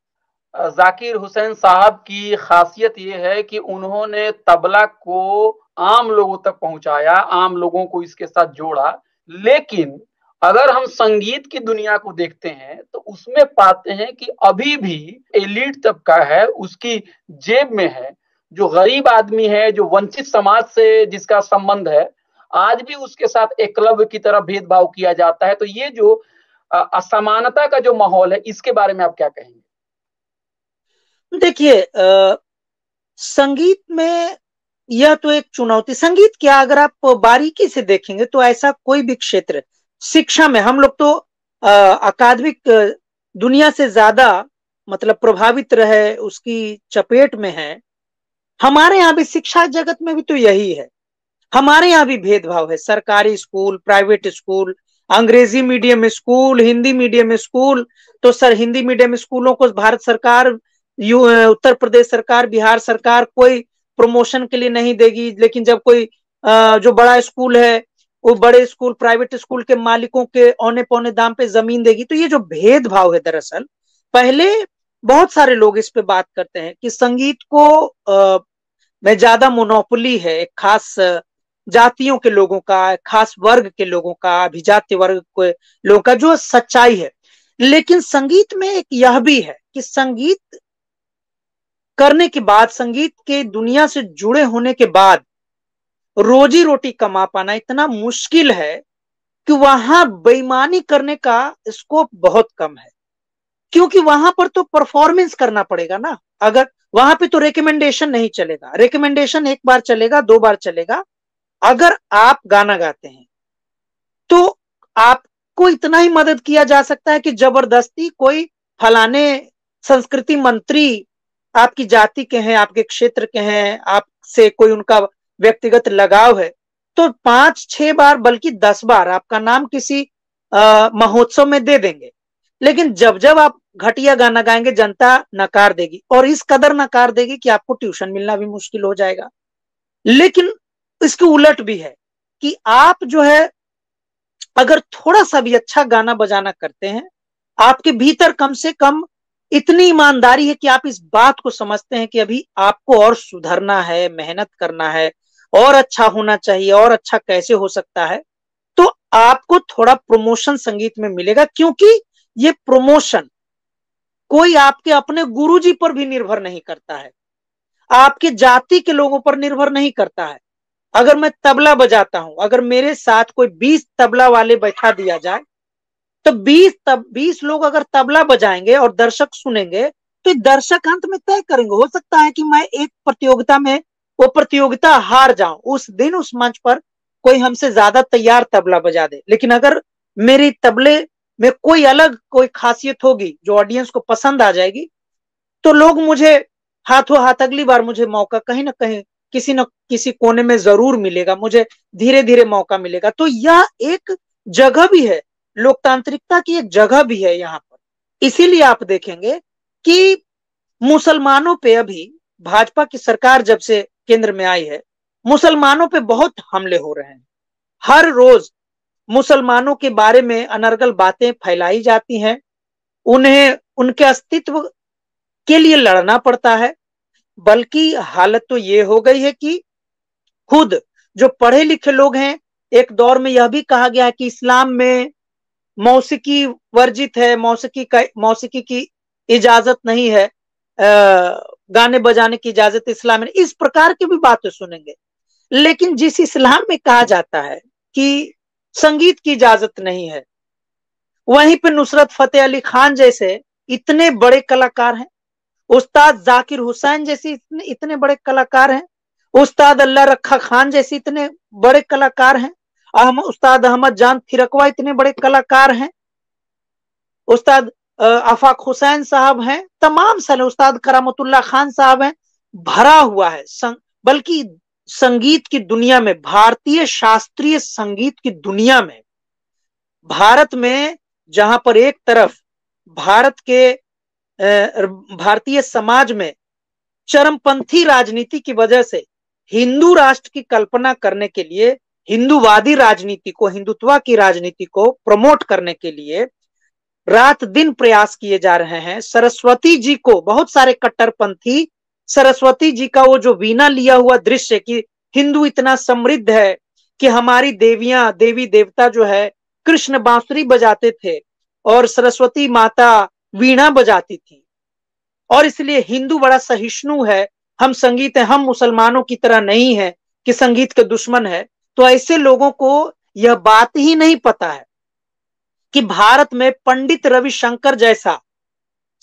जाकिर हुसैन साहब की खासियत ये है कि उन्होंने तबला को आम लोगों तक पहुंचाया, आम लोगों को इसके साथ जोड़ा। लेकिन अगर हम संगीत की दुनिया को देखते हैं तो उसमें पाते हैं कि अभी भी एलीट तबका है, उसकी जेब में है। जो गरीब आदमी है, जो वंचित समाज से जिसका संबंध है, आज भी उसके साथ एकलव्य की तरह भेदभाव किया जाता है। तो ये जो असमानता का जो माहौल है, इसके बारे में आप क्या कहेंगे? देखिए, संगीत में यह तो एक चुनौती, संगीत क्या, अगर आप बारीकी से देखेंगे तो ऐसा कोई भी क्षेत्र, शिक्षा में हम लोग तो अकादमिक दुनिया से ज्यादा मतलब प्रभावित रहे उसकी चपेट में है। हमारे यहाँ भी शिक्षा जगत में भी तो यही है। हमारे यहाँ भी भेदभाव है, सरकारी स्कूल, प्राइवेट स्कूल, अंग्रेजी medium school, Hindi medium school. तो सर, हिंदी मीडियम स्कूलों को भारत सरकार, उत्तर प्रदेश सरकार, बिहार सरकार कोई प्रमोशन के लिए नहीं देगी, लेकिन जब कोई जो बड़ा स्कूल है, वो बड़े स्कूल, प्राइवेट स्कूल के मालिकों के औने पौने दाम पे जमीन देगी। तो ये जो भेदभाव है, दरअसल पहले बहुत सारे लोग इस पे बात करते हैं कि संगीत को में ज्यादा मोनोपोली है एक खास जातियों के लोगों का, खास वर्ग के लोगों का, अभिजात्य वर्ग के लोगों का, जो सच्चाई है। लेकिन संगीत में एक यह भी है कि संगीत करने के बाद, संगीत के दुनिया से जुड़े होने के बाद रोजी रोटी कमा पाना इतना मुश्किल है कि वहां बेईमानी करने का स्कोप बहुत कम है। क्योंकि वहां पर तो परफॉर्मेंस करना पड़ेगा ना। अगर वहां पे तो रिकमेंडेशन नहीं चलेगा, रिकमेंडेशन एक बार चलेगा, दो बार चलेगा। अगर आप गाना गाते हैं तो आपको इतना ही मदद किया जा सकता है कि जबरदस्ती कोई फलाने संस्कृति मंत्री आपकी जाति के हैं, आपके क्षेत्र के हैं, आपसे कोई उनका व्यक्तिगत लगाव है, तो 5-6 बार बल्कि 10 बार आपका नाम किसी महोत्सव में दे देंगे। लेकिन जब जब आप घटिया गाना गाएंगे, जनता नकार देगी, और इस कदर नकार देगी कि आपको ट्यूशन मिलना भी मुश्किल हो जाएगा। लेकिन इसके उलट भी है कि आप जो है, अगर थोड़ा सा भी अच्छा गाना बजाना करते हैं, आपके भीतर कम से कम इतनी ईमानदारी है कि आप इस बात को समझते हैं कि अभी आपको और सुधरना है, मेहनत करना है, और अच्छा होना चाहिए, और अच्छा कैसे हो सकता है, तो आपको थोड़ा प्रमोशन संगीत में मिलेगा। क्योंकि ये प्रमोशन कोई आपके अपने गुरुजी पर भी निर्भर नहीं करता है, आपके जाति के लोगों पर निर्भर नहीं करता है। अगर मैं तबला बजाता हूं, अगर मेरे साथ कोई 20 तबला वाले बैठा दिया जाए, तो 20 लोग अगर तबला बजाएंगे और दर्शक सुनेंगे, तो दर्शक अंत में तय करेंगे। हो सकता है कि मैं एक प्रतियोगिता में वो प्रतियोगिता हार जाऊं, उस दिन उस मंच पर कोई हमसे ज्यादा तैयार तबला बजा दे, लेकिन अगर मेरी तबले में कोई अलग कोई खासियत होगी जो ऑडियंस को पसंद आ जाएगी, तो लोग मुझे हाथों हाथ अगली बार मुझे मौका कहीं ना कहीं, किसी न किसी कोने में जरूर मिलेगा, मुझे धीरे धीरे मौका मिलेगा। तो यह एक जगह भी है, लोकतांत्रिकता की एक जगह भी है यहाँ पर। इसीलिए आप देखेंगे कि मुसलमानों पे अभी भाजपा की सरकार जब से केंद्र में आई है, मुसलमानों पे बहुत हमले हो रहे हैं। हर रोज मुसलमानों के बारे में अनर्गल बातें फैलाई जाती हैं, उन्हें उनके अस्तित्व के लिए लड़ना पड़ता है। बल्कि हालत तो ये हो गई है कि खुद जो पढ़े लिखे लोग हैं, एक दौर में यह भी कहा गया है कि इस्लाम में मौसीकी वर्जित है, मौसीकी की इजाजत नहीं है, गाने बजाने की इजाजत इस्लाम में, इस प्रकार की भी बातें सुनेंगे। लेकिन जिस इस्लाम में कहा जाता है कि संगीत की इजाजत नहीं है, वहीं पे नुसरत फतेह अली खान जैसे इतने बड़े कलाकार हैं, उस्ताद जाकिर हुसैन जैसे इतने इतने बड़े कलाकार हैं, उस्ताद अल्लाह रखा खान जैसे इतने बड़े कलाकार हैं, उस्ताद अहमद जान फिरकवा इतने बड़े कलाकार हैं, उस्ताद आफाक हुसैन साहब हैं, तमाम सारे उस्ताद करामतुल्लाह खान साहब हैं। भरा हुआ है बल्कि संगीत की दुनिया में, भारतीय शास्त्रीय संगीत की दुनिया में, भारत में जहां पर एक तरफ भारत के भारतीय समाज में चरमपंथी राजनीति की वजह से हिंदू राष्ट्र की कल्पना करने के लिए, हिंदूवादी राजनीति को, हिंदुत्व की राजनीति को प्रमोट करने के लिए रात दिन प्रयास किए जा रहे हैं। सरस्वती जी को, बहुत सारे कट्टरपंथी सरस्वती जी का वो जो वीणा लिया हुआ दृश्य कि हिंदू इतना समृद्ध है कि हमारी देवियां देवी देवता जो है कृष्ण बांसुरी बजाते थे और सरस्वती माता वीणा बजाती थी, और इसलिए हिंदू बड़ा सहिष्णु है, हम संगीत है, हम मुसलमानों की तरह नहीं है कि संगीत के दुश्मन है। तो ऐसे लोगों को यह बात ही नहीं पता है कि भारत में पंडित रविशंकर जैसा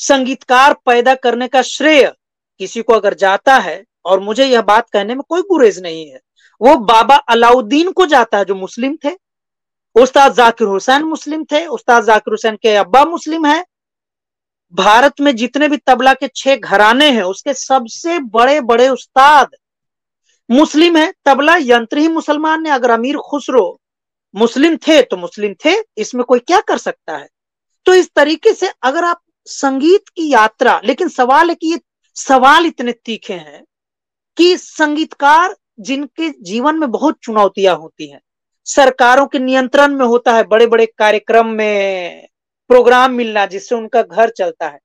संगीतकार पैदा करने का श्रेय किसी को अगर जाता है, और मुझे यह बात कहने में कोई गुरेज नहीं है, वो बाबा अलाउद्दीन को जाता है जो मुस्लिम थे। उस्ताद जाकिर हुसैन मुस्लिम थे, उस्ताद जाकिर हुसैन के अब्बा मुस्लिम है। भारत में जितने भी तबला के 6 घराने हैं उसके सबसे बड़े बड़े उस्ताद मुस्लिम है। तबला यंत्र ही मुसलमान ने, अगर अमीर खुसरो मुस्लिम थे तो मुस्लिम थे, इसमें कोई क्या कर सकता है। तो इस तरीके से अगर आप संगीत की यात्रा, लेकिन सवाल है कि ये सवाल इतने तीखे हैं कि संगीतकार जिनके जीवन में बहुत चुनौतियां होती हैं, सरकारों के नियंत्रण में होता है, बड़े बड़े कार्यक्रम में प्रोग्राम मिलना जिससे उनका घर चलता है,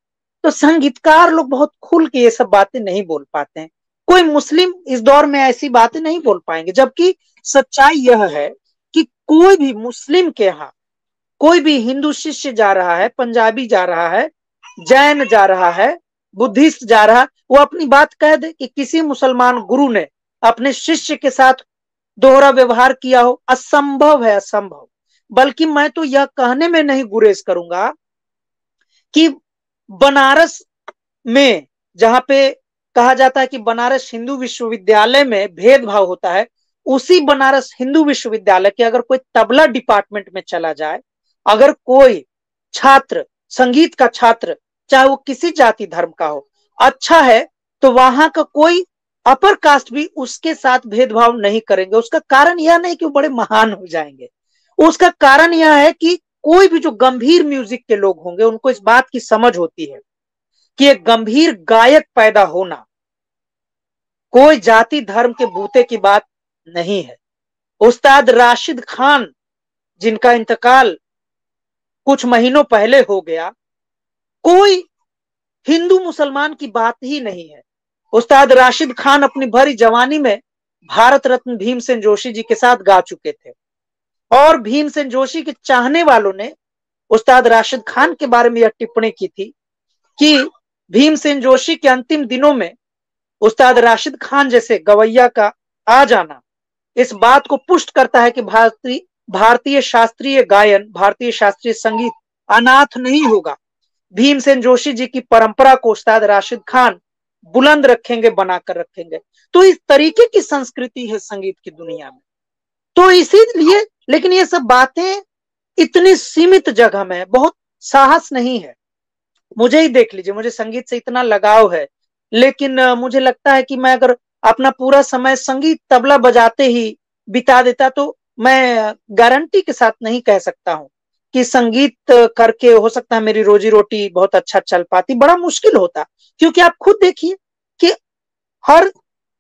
तो संगीतकार लोग बहुत खुल के ये सब बातें नहीं बोल पाते हैं। कोई मुस्लिम इस दौर में ऐसी बातें नहीं बोल पाएंगे, जबकि सच्चाई यह है कि कोई भी मुस्लिम के यहाँ कोई भी हिंदू शिष्य जा रहा है, पंजाबी जा रहा है, जैन जा रहा है, बुद्धिस्ट जा रहा है, वो अपनी बात कह दे कि किसी मुसलमान गुरु ने अपने शिष्य के साथ दोहरा व्यवहार किया हो, असंभव है, असंभव। बल्कि मैं तो यह कहने में नहीं गुरेज करूंगा कि बनारस में, जहां पे कहा जाता है कि बनारस हिंदू विश्वविद्यालय में भेदभाव होता है, उसी बनारस हिंदू विश्वविद्यालय के अगर कोई तबला डिपार्टमेंट में चला जाए, अगर कोई छात्र, संगीत का छात्र, चाहे वो किसी जाति धर्म का हो, अच्छा है, तो वहां का कोई अपर कास्ट भी उसके साथ भेदभाव नहीं करेंगे। उसका कारण यह नहीं कि वो बड़े महान हो जाएंगे, उसका कारण यह है कि कोई भी जो गंभीर म्यूजिक के लोग होंगे उनको इस बात की समझ होती है कि एक गंभीर गायक पैदा होना कोई जाति धर्म के बूते की बात नहीं है। उस्ताद राशिद खान जिनका इंतकाल कुछ महीनों पहले हो गया, कोई हिंदू मुसलमान की बात ही नहीं है। उस्ताद राशिद खान अपनी भरी जवानी में भारत रत्न भीमसेन जोशी जी के साथ गा चुके थे, और भीमसेन जोशी के चाहने वालों ने उस्ताद राशिद खान के बारे में यह टिप्पणी की थी कि भीमसेन जोशी के अंतिम दिनों में उस्ताद राशिद खान जैसे गवैया का आ जाना इस बात को पुष्ट करता है कि भारतीय शास्त्रीय गायन, भारतीय शास्त्रीय संगीत अनाथ नहीं होगा। भीमसेन जोशी जी की परंपरा को उस्ताद राशिद खान बुलंद रखेंगे, बनाकर रखेंगे। तो इस तरीके की संस्कृति है संगीत की दुनिया में। तो इसीलिए, लेकिन ये सब बातें इतनी सीमित जगह में, बहुत साहस नहीं है। मुझे ही देख लीजिए, मुझे संगीत से इतना लगाव है, लेकिन मुझे लगता है कि मैं अगर अपना पूरा समय संगीत तबला बजाते ही बिता देता तो मैं गारंटी के साथ नहीं कह सकता हूं कि संगीत करके हो सकता है मेरी रोजी रोटी बहुत अच्छा चल पाती। बड़ा मुश्किल होता, क्योंकि आप खुद देखिए कि हर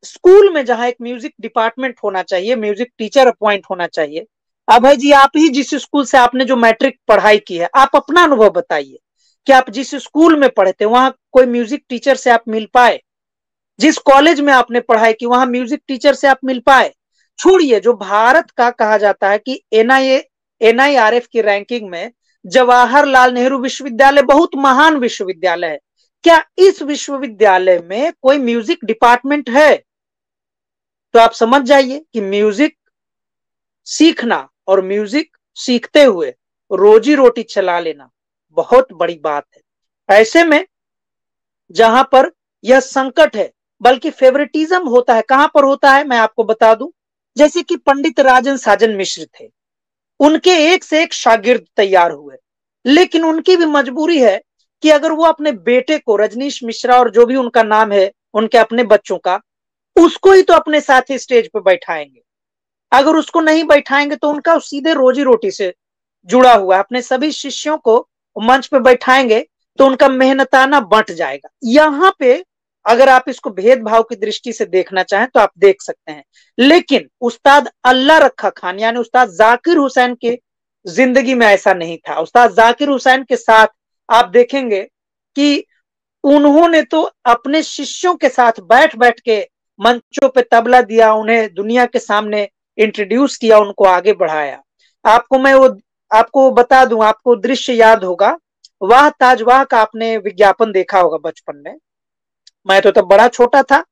स्कूल में जहां एक म्यूजिक डिपार्टमेंट होना चाहिए, म्यूजिक टीचर अपॉइंट होना चाहिए। अब भाई जी, आप ही जिस स्कूल से आपने जो मैट्रिक पढ़ाई की है, आप अपना अनुभव बताइए कि आप जिस स्कूल में पढ़े थे वहां कोई म्यूजिक टीचर से आप मिल पाए, जिस कॉलेज में आपने पढ़ाई की वहां म्यूजिक टीचर से आप मिल पाए। छोड़िए, जो भारत का कहा जाता है कि NIRF की रैंकिंग में जवाहरलाल नेहरू विश्वविद्यालय बहुत महान विश्वविद्यालय है, क्या इस विश्वविद्यालय में कोई म्यूजिक डिपार्टमेंट है? तो आप समझ जाइए कि म्यूजिक सीखना और म्यूजिक सीखते हुए रोजी रोटी चला लेना बहुत बड़ी बात है। ऐसे में जहां पर यह संकट है, बल्कि फेवरेटिज्म होता है, कहां पर होता है मैं आपको बता दूं। जैसे कि पंडित राजन साजन मिश्र थे, उनके एक से एक शागिर्द तैयार हुए, लेकिन उनकी भी मजबूरी है कि अगर वो अपने बेटे को, रजनीश मिश्रा और जो भी उनका नाम है उनके अपने बच्चों का, उसको ही तो अपने साथ ही स्टेज पे बैठाएंगे। अगर उसको नहीं बैठाएंगे तो उनका सीधे रोजी रोटी से जुड़ा हुआ है। अपने सभी शिष्यों को मंच पे बैठाएंगे तो उनका मेहनताना बंट जाएगा। यहां पे अगर आप इसको भेदभाव की दृष्टि से देखना चाहें तो आप देख सकते हैं। लेकिन उस्ताद अल्लाह रखा खान यानी उस्ताद जाकिर हुसैन के जिंदगी में ऐसा नहीं था। उस्ताद जाकिर हुसैन के साथ आप देखेंगे कि उन्होंने तो अपने शिष्यों के साथ बैठ बैठ के मंचों पे तबला दिया, उन्हें दुनिया के सामने इंट्रोड्यूस किया, उनको आगे बढ़ाया। आपको बता दूं, आपको दृश्य याद होगा, वाह ताज वाह का आपने विज्ञापन देखा होगा बचपन में। मैं तो तब बड़ा छोटा था।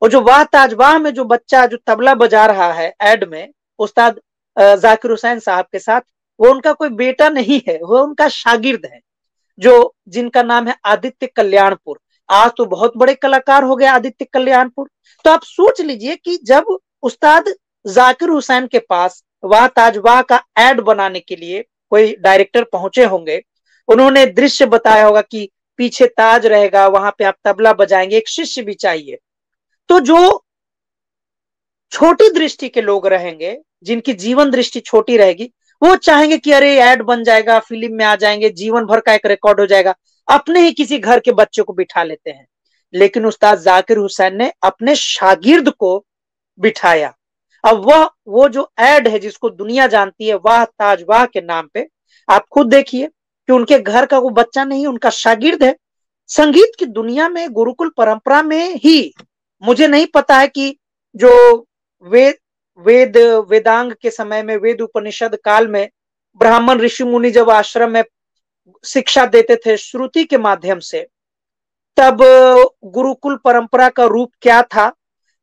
और जो वाह ताज वाह में जो बच्चा जो तबला बजा रहा है एड में, उस्ताद जाकिर हुसैन साहब के साथ, वो उनका कोई बेटा नहीं है, वो उनका शागिर्द है, जो जिनका नाम है आदित्य कल्याणपुर। आज तो बहुत बड़े कलाकार हो गए आदित्य कल्याणपुर। तो आप सोच लीजिए कि जब उस्ताद जाकिर हुसैन के पास वाह ताज वाह का एड बनाने के लिए कोई डायरेक्टर पहुंचे होंगे, उन्होंने दृश्य बताया होगा कि पीछे ताज रहेगा, वहां पे आप तबला बजाएंगे, एक शिष्य भी चाहिए। तो जो छोटी दृष्टि के लोग रहेंगे, जिनकी जीवन दृष्टि छोटी रहेगी, वो चाहेंगे कि अरे ऐड बन जाएगा, फिल्म में आ जाएंगे, जीवन भर का एक रिकॉर्ड हो जाएगा, अपने ही किसी घर के बच्चे को बिठा लेते हैं। लेकिन उस्ताद जाकिर हुसैन ने अपने शागिर्द को बिठाया। अब वो जो ऐड है जिसको दुनिया जानती है वाह ताज वाह के नाम पे, आप खुद देखिए कि उनके घर का वो बच्चा नहीं, उनका शागिर्द है। संगीत की दुनिया में गुरुकुल परंपरा में ही, मुझे नहीं पता है कि जो वेद वेद वेदांग के समय में, वेद उपनिषद काल में ब्राह्मण ऋषि मुनि जब आश्रम में शिक्षा देते थे श्रुति के माध्यम से, तब गुरुकुल परंपरा का रूप क्या था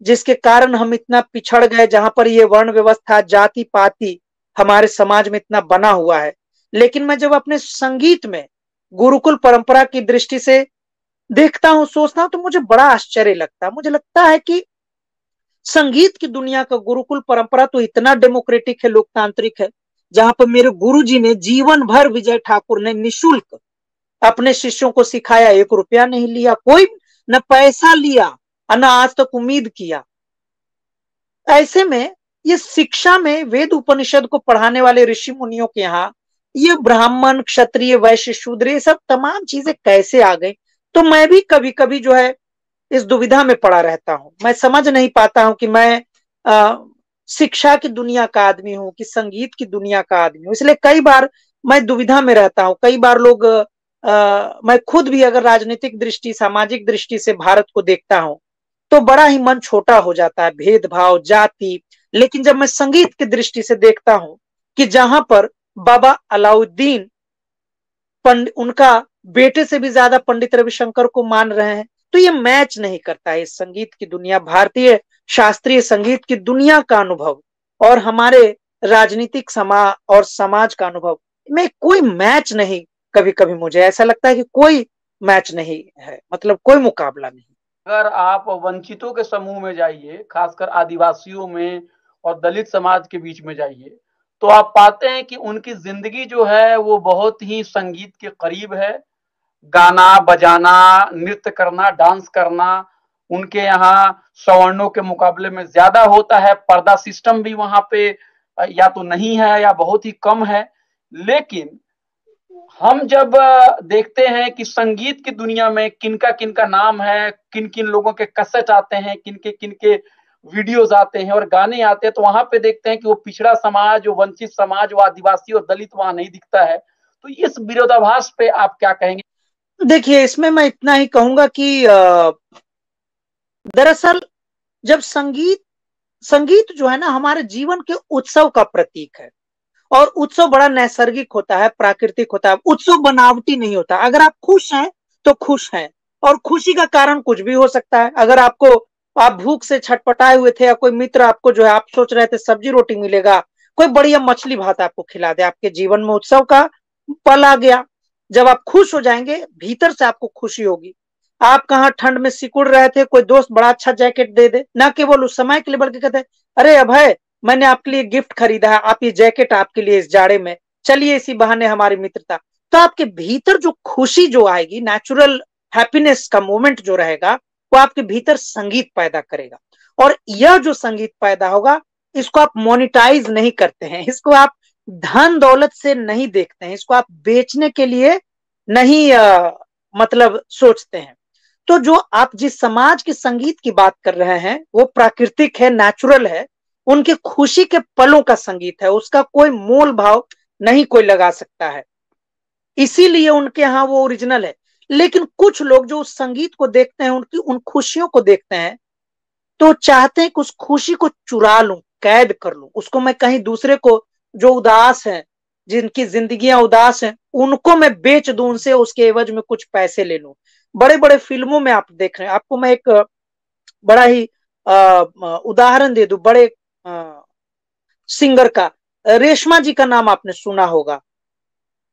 जिसके कारण हम इतना पिछड़ गए, जहां पर ये वर्ण व्यवस्था जाति पाति हमारे समाज में इतना बना हुआ है। लेकिन मैं जब अपने संगीत में गुरुकुल परंपरा की दृष्टि से देखता हूं, सोचता हूं, तो मुझे बड़ा आश्चर्य लगता है। मुझे लगता है कि संगीत की दुनिया का गुरुकुल परंपरा तो इतना डेमोक्रेटिक है, लोकतांत्रिक है, जहां पर मेरे गुरुजी ने जीवन भर, विजय ठाकुर ने निशुल्क अपने शिष्यों को सिखाया, 1 रुपया नहीं लिया, कोई न पैसा लिया और न आज तक उम्मीद किया। ऐसे में ये शिक्षा में वेद उपनिषद को पढ़ाने वाले ऋषि मुनियों के यहाँ ये ब्राह्मण क्षत्रिय वैश्य शूद्र ये सब तमाम चीजें कैसे आ गई? तो मैं भी कभी कभी जो है इस दुविधा में पड़ा रहता हूं। मैं समझ नहीं पाता हूं कि मैं शिक्षा की दुनिया का आदमी हूं कि संगीत की दुनिया का आदमी हूं। इसलिए कई बार मैं दुविधा में रहता हूं। कई बार लोग मैं खुद भी अगर राजनीतिक दृष्टि, सामाजिक दृष्टि से भारत को देखता हूं तो बड़ा ही मन छोटा हो जाता है, भेदभाव, जाति। लेकिन जब मैं संगीत की दृष्टि से देखता हूं कि जहां पर बाबा अलाउद्दीन उनका बेटे से भी ज्यादा पंडित रविशंकर को मान रहे हैं, तो ये मैच नहीं करता है। इस संगीत की दुनिया, भारतीय शास्त्रीय संगीत की दुनिया का अनुभव और हमारे राजनीतिक समाज का अनुभव में कोई मैच नहीं। कभी कभी मुझे ऐसा लगता है कि कोई मैच नहीं है, मतलब कोई मुकाबला नहीं। अगर आप वंचितों के समूह में जाइए, खासकर आदिवासियों में और दलित समाज के बीच में जाइए, तो आप पाते हैं कि उनकी जिंदगी जो है वो बहुत ही संगीत के करीब है। गाना बजाना, नृत्य करना, डांस करना उनके यहाँ सवर्णों के मुकाबले में ज्यादा होता है। पर्दा सिस्टम भी वहां पे या तो नहीं है या बहुत ही कम है। लेकिन हम जब देखते हैं कि संगीत की दुनिया में किनका किनका नाम है, किन किन लोगों के कैसेट आते हैं, किनके वीडियोस आते हैं और गाने आते हैं, तो वहां पे देखते हैं कि वो पिछड़ा समाज, वो वंचित समाज, वो आदिवासी और दलित वहां नहीं दिखता है। तो इस विरोधाभास पे आप क्या कहेंगे? देखिए, इसमें मैं इतना ही कहूंगा कि दरअसल जब संगीत जो है ना, हमारे जीवन के उत्सव का प्रतीक है। और उत्सव बड़ा नैसर्गिक होता है, प्राकृतिक होता है। उत्सव बनावटी नहीं होता। अगर आप खुश हैं तो खुश हैं, और खुशी का कारण कुछ भी हो सकता है। अगर आप भूख से छटपटाए हुए थे, या कोई मित्र आपको जो है, आप सोच रहे थे सब्जी रोटी मिलेगा, कोई बढ़िया मछली भात आपको खिला दे, आपके जीवन में उत्सव का पल आ गया। जब आप खुश हो जाएंगे, भीतर से आपको खुशी होगी। आप कहाँ ठंड में सिकुड़ रहे थे, कोई दोस्त बड़ा अच्छा जैकेट दे दे, ना केवल उस समय के लिए बल्कि कहते अरे अभय, मैंने आपके लिए गिफ्ट खरीदा है, आप ये जैकेट आपके लिए इस जाड़े में, चलिए इसी बहाने हमारी मित्रता। तो आपके भीतर जो खुशी जो आएगी, नेचुरल हैप्पीनेस का मोमेंट जो रहेगा, वो आपके भीतर संगीत पैदा करेगा। और यह जो संगीत पैदा होगा, इसको आप मोनिटाइज नहीं करते हैं, इसको आप धन दौलत से नहीं देखते हैं, इसको आप बेचने के लिए नहीं मतलब सोचते हैं। तो जो आप जिस समाज के संगीत की बात कर रहे हैं, वो प्राकृतिक है, नेचुरल है, उनके खुशी के पलों का संगीत है, उसका कोई मोल भाव नहीं कोई लगा सकता है, इसीलिए उनके यहाँ वो ओरिजिनल है। लेकिन कुछ लोग जो उस संगीत को देखते हैं, उनकी उन खुशियों को देखते हैं, तो चाहते हैं कि उस खुशी को चुरा लूं, कैद कर लूं, उसको मैं कहीं दूसरे को, जो उदास हैं, जिनकी जिंदगियां उदास हैं, उनको मैं बेच दूं, उनसे उसके एवज में कुछ पैसे ले लूं। बड़े बड़े फिल्मों में आप देख रहे हैं, आपको मैं एक बड़ा ही उदाहरण दे दूं, बड़े सिंगर का, रेशमा जी का नाम आपने सुना होगा।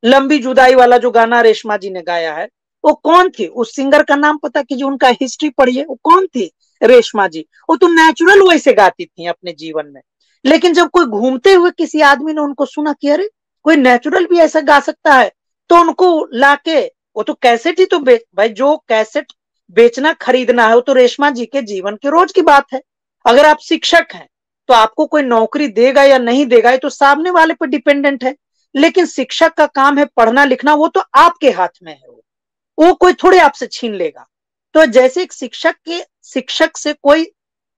लंबी जुदाई वाला जो गाना रेशमा जी ने गाया है, वो कौन थी? उस सिंगर का नाम पता कीजिए, उनका हिस्ट्री पढ़िए, वो कौन थी? रेशमा जी। वो तो नेचुरल वैसे गाती थी अपने जीवन में, लेकिन जब कोई घूमते हुए किसी आदमी ने उनको सुना कि अरे कोई नेचुरल भी ऐसा गा सकता है, तो उनको लाके, वो तो कैसेट ही तो भाई जो कैसेट बेचना खरीदना है वो तो रेशमा जी के जीवन के रोज की बात है। अगर आप शिक्षक हैं तो आपको कोई नौकरी देगा या नहीं देगा ये तो सामने वाले पर डिपेंडेंट है, लेकिन शिक्षक का काम है पढ़ना लिखना, वो तो आपके हाथ में है, वो कोई थोड़े आपसे छीन लेगा। तो जैसे एक शिक्षक से कोई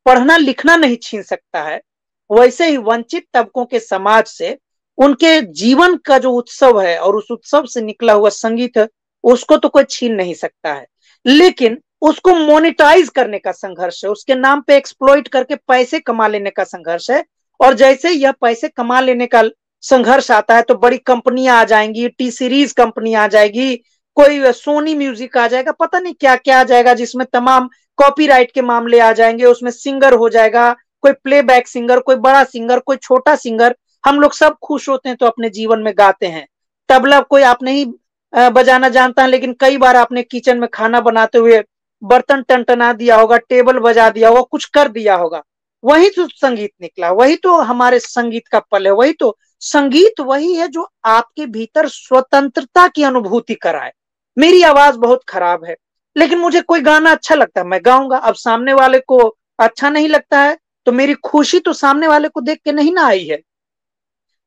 पढ़ना लिखना नहीं छीन सकता है, वैसे ही वंचित तबकों के समाज से उनके जीवन का जो उत्सव है और उस उत्सव से निकला हुआ संगीत है, उसको तो कोई छीन नहीं सकता है। लेकिन उसको मोनेटाइज करने का संघर्ष है, उसके नाम पे एक्सप्लॉइट करके पैसे कमा लेने का संघर्ष है। और जैसे यह पैसे कमा लेने का संघर्ष आता है तो बड़ी कंपनियां आ जाएंगी, टी सीरीज कंपनी आ जाएगी, कोई सोनी म्यूजिक आ जाएगा, पता नहीं क्या क्या आ जाएगा, जिसमें तमाम कॉपीराइट के मामले आ जाएंगे, उसमें सिंगर हो जाएगा, कोई प्लेबैक सिंगर, कोई बड़ा सिंगर, कोई छोटा सिंगर। हम लोग सब खुश होते हैं तो अपने जीवन में गाते हैं। तबला कोई आप नहीं बजाना जानता है, लेकिन कई बार आपने किचन में खाना बनाते हुए बर्तन टनटना दिया होगा, टेबल बजा दिया होगा, कुछ कर दिया होगा। वही तो संगीत निकला, वही तो हमारे संगीत का पल है। वही तो संगीत वही है जो आपके भीतर स्वतंत्रता की अनुभूति कराए। मेरी आवाज बहुत खराब है, लेकिन मुझे कोई गाना अच्छा लगता है, मैं गाऊंगा। अब सामने वाले को अच्छा नहीं लगता है तो मेरी खुशी तो सामने वाले को देख के नहीं ना आई है।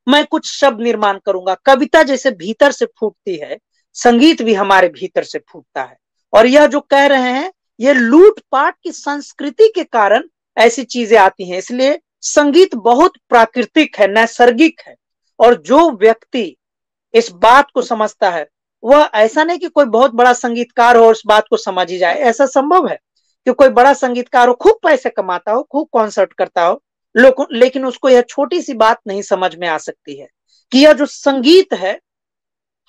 मैं कुछ शब्द निर्माण करूंगा, कविता जैसे भीतर से फूटती है, संगीत भी हमारे भीतर से फूटता है। और यह जो कह रहे हैं, ये लूटपाट की संस्कृति के कारण ऐसी चीजें आती हैं। इसलिए संगीत बहुत प्राकृतिक है, नैसर्गिक है। और जो व्यक्ति इस बात को समझता है, वह ऐसा नहीं कि कोई बहुत बड़ा संगीतकार हो और इस बात को समझ ही जाए, ऐसा संभव है कि कोई बड़ा संगीतकार हो, खूब पैसे कमाता हो, खूब कॉन्सर्ट करता हो, लेकिन उसको यह छोटी सी बात नहीं समझ में आ सकती है कि यह जो संगीत है,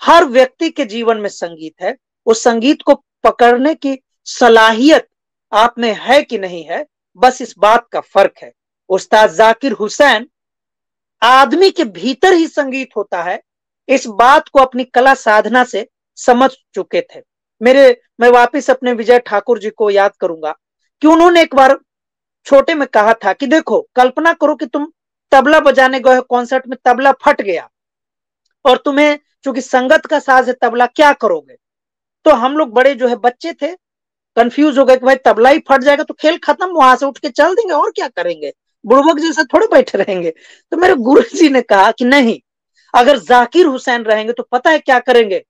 हर व्यक्ति के जीवन में संगीत है, उस संगीत को पकड़ने की सलाहियत आप में है कि नहीं है, बस इस बात का फर्क है। उस्ताद जाकिर हुसैन, आदमी के भीतर ही संगीत होता है, इस बात को अपनी कला साधना से समझ चुके थे। मैं वापस अपने विजय ठाकुर जी को याद करूंगा कि उन्होंने एक बार छोटे में कहा था कि देखो, कल्पना करो कि तुम तबला बजाने गए कॉन्सर्ट में, तबला फट गया और तुम्हें, चूंकि संगत का साज है तबला, क्या करोगे? तो हम लोग बड़े जो है बच्चे थे, कंफ्यूज हो गए कि भाई तबला ही फट जाएगा तो खेल खत्म, वहां से उठ के चल देंगे और क्या करेंगे, बुड़बक जैसा थोड़े बैठे रहेंगे। तो मेरे गुरु जी ने कहा कि नहीं, अगर जाकिर हुसैन रहेंगे तो पता है क्या करेंगे,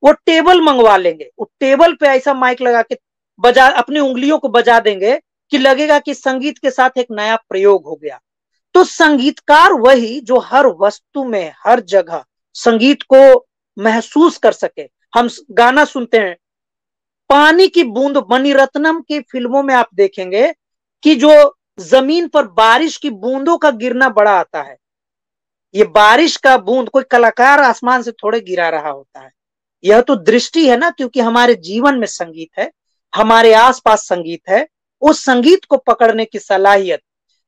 वो टेबल मंगवा लेंगे, वो टेबल पे ऐसा माइक लगा के बजा, अपनी उंगलियों को बजा देंगे कि लगेगा कि संगीत के साथ एक नया प्रयोग हो गया। तो संगीतकार वही जो हर वस्तु में, हर जगह संगीत को महसूस कर सके। हम गाना सुनते हैं, पानी की बूंद, मणिरत्नम की फिल्मों में आप देखेंगे कि जो जमीन पर बारिश की बूंदों का गिरना बड़ा आता है, ये बारिश का बूंद कोई कलाकार आसमान से थोड़े गिरा रहा होता है, यह तो दृष्टि है ना, क्योंकि हमारे जीवन में संगीत है, हमारे आसपास संगीत है। उस संगीत को पकड़ने की सलाहियत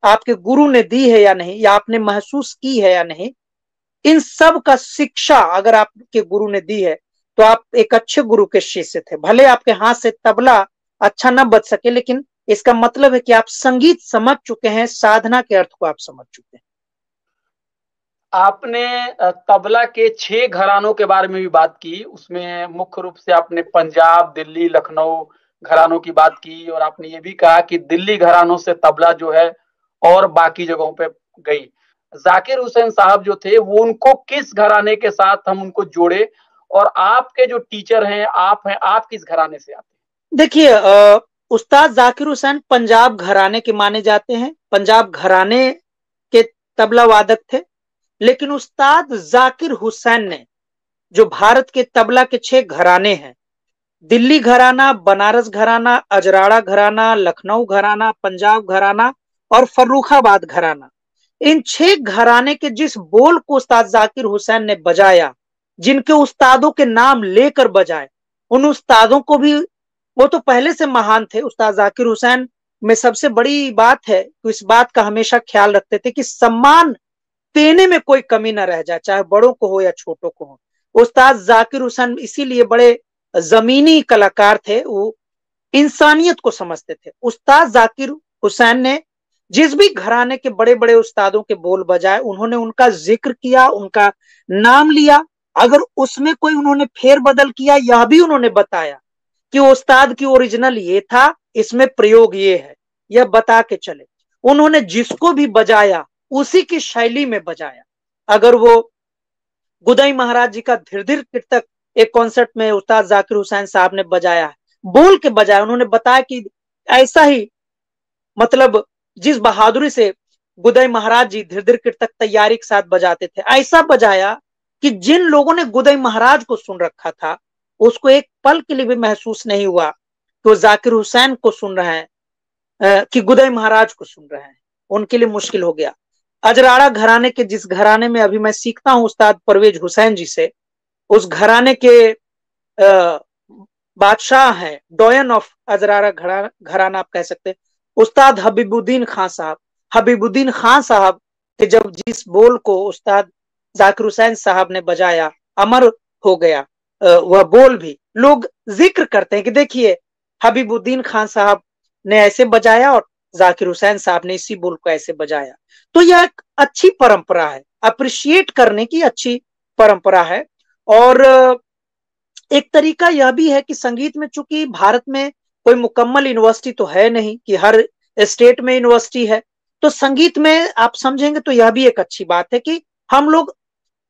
आपके गुरु ने दी है या नहीं, या आपने महसूस की है या नहीं, इन सब का शिक्षा अगर आपके गुरु ने दी है तो आप एक अच्छे गुरु के शिष्य थे। भले आपके हाथ से तबला अच्छा न बज सके, लेकिन इसका मतलब है कि आप संगीत समझ चुके हैं, साधना के अर्थ को आप समझ चुके हैं। आपने तबला के 6 घरानों के बारे में भी बात की, उसमें मुख्य रूप से आपने पंजाब, दिल्ली, लखनऊ घरानों की बात की, और आपने ये भी कहा कि दिल्ली घरानों से तबला जो है और बाकी जगहों पे गई। जाकिर हुसैन साहब जो थे, वो उनको किस घराने के साथ हम उनको जोड़े, और आपके जो टीचर हैं, आप किस घराने से आते हैं? देखिए, उस्ताद जाकिर हुसैन पंजाब घराने के माने जाते हैं, पंजाब घराने के तबला वादक थे। लेकिन उस्ताद जाकिर हुसैन ने, जो भारत के तबला के 6 घराने हैं, दिल्ली घराना, बनारस घराना, अजराड़ा घराना, लखनऊ घराना, पंजाब घराना और फर्रुखाबाद घराना, इन 6 घराने के जिस बोल को उस्ताद जाकिर हुसैन ने बजाया, जिनके उस्तादों के नाम लेकर बजाए, उन उस्तादों को भी, वो तो पहले से महान थे। उस्ताद जाकिर हुसैन में सबसे बड़ी बात है कि इस बात का हमेशा ख्याल रखते थे कि सम्मान देने में कोई कमी ना रह जाए, चाहे बड़ों को हो या छोटों को हो। उस्ताद जाकिर हुसैन इसीलिए बड़े जमीनी कलाकार थे, वो इंसानियत को समझते थे। उस्ताद जाकिर हुसैन ने जिस भी घराने के बड़े बड़े उस्तादों के बोल बजाए, उन्होंने उनका जिक्र किया, उनका नाम लिया। अगर उसमें कोई उन्होंने फेरबदल किया, यह भी उन्होंने बताया कि उस्ताद की ओरिजिनल ये था, इसमें प्रयोग ये है, यह बता के चले। उन्होंने जिसको भी बजाया उसी की शैली में बजाया। अगर वो गुदई महाराज जी का धीर धीर कीर्तक एक कॉन्सर्ट में उस्ताद जाकिर हुसैन साहब ने बजाया है, बोल के बजाया। उन्होंने बताया कि ऐसा ही, मतलब जिस बहादुरी से गुदई महाराज जी धीर धीर कीर्तक तैयारी के साथ बजाते थे, ऐसा बजाया कि जिन लोगों ने गुदई महाराज को सुन रखा था, उसको एक पल के लिए भी महसूस नहीं हुआ कि वो जाकिर हुसैन को सुन रहे हैं, कि गुदई महाराज को सुन रहे हैं। उनके लिए मुश्किल हो गया। अजराड़ा घराने के, जिस घराने में अभी मैं सीखता हूं उस्ताद परवेज हुसैन जी से, उस घराने के बादशाह हैं, डोयन ऑफ अजराड़ा घराना आप कह सकते हैं, उस्ताद हबीबुद्दीन खान साहब। हबीबुद्दीन खान साहब के जब जिस बोल को उस्ताद जाकिर हुसैन साहब ने बजाया, अमर हो गया वह बोल भी। लोग जिक्र करते हैं कि देखिए हबीबुद्दीन खान साहब ने ऐसे बजाया और जाकिर हुसैन साहब ने इसी बोल को ऐसे बजाया। तो यह एक अच्छी परंपरा है, अप्रिशिएट करने की अच्छी परंपरा है। और एक तरीका यह भी है कि संगीत में, चूंकि भारत में कोई मुकम्मल यूनिवर्सिटी तो है नहीं कि हर स्टेट में यूनिवर्सिटी है, तो संगीत में आप समझेंगे तो यह भी एक अच्छी बात है कि हम लोग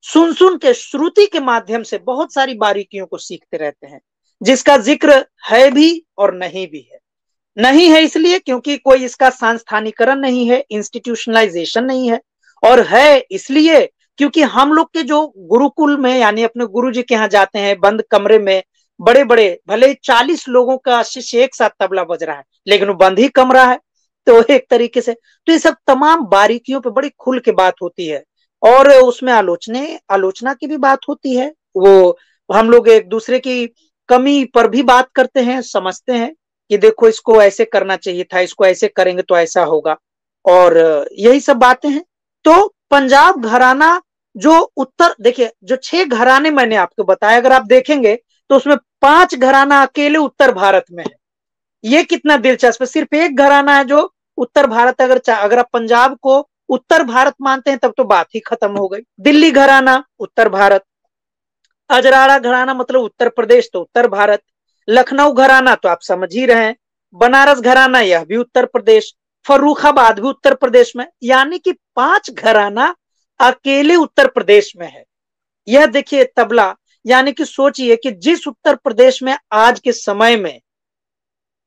सुन सुन के, श्रुति के माध्यम से बहुत सारी बारीकियों को सीखते रहते हैं, जिसका जिक्र है भी और नहीं भी है। नहीं है इसलिए क्योंकि कोई इसका संस्थानीकरण नहीं है, इंस्टीट्यूशनलाइजेशन नहीं है, और है इसलिए क्योंकि हम लोग के जो गुरुकुल में, यानी अपने गुरु जी के यहाँ जाते हैं, बंद कमरे में, बड़े बड़े भले 40 लोगों का शिष्य एक साथ तबला बज रहा है, लेकिन वो बंद ही कमरा है। तो एक तरीके से तो ये सब तमाम बारीकियों पे बड़ी खुल के बात होती है, और उसमें आलोचना की भी बात होती है। वो हम लोग एक दूसरे की कमी पर भी बात करते हैं, समझते हैं कि देखो इसको ऐसे करना चाहिए था, इसको ऐसे करेंगे तो ऐसा होगा, और यही सब बातें हैं। तो पंजाब घराना जो उत्तर, देखिए जो 6 घराने मैंने आपको बताया, अगर आप देखेंगे तो उसमें 5 घराना अकेले उत्तर भारत में है। ये कितना दिलचस्प है। सिर्फ एक घराना है जो उत्तर भारत, अगर आप पंजाब को उत्तर भारत मानते हैं तब तो बात ही खत्म हो गई। दिल्ली घराना उत्तर भारत, अजराड़ा घराना मतलब उत्तर प्रदेश तो उत्तर भारत, लखनऊ घराना तो आप समझ ही रहे हैं, बनारस घराना यह भी उत्तर प्रदेश, फर्रुखाबाद भी उत्तर प्रदेश में, यानी कि 5 घराना अकेले उत्तर प्रदेश में है। यह देखिए तबला, यानी कि सोचिए कि जिस उत्तर प्रदेश में आज के समय में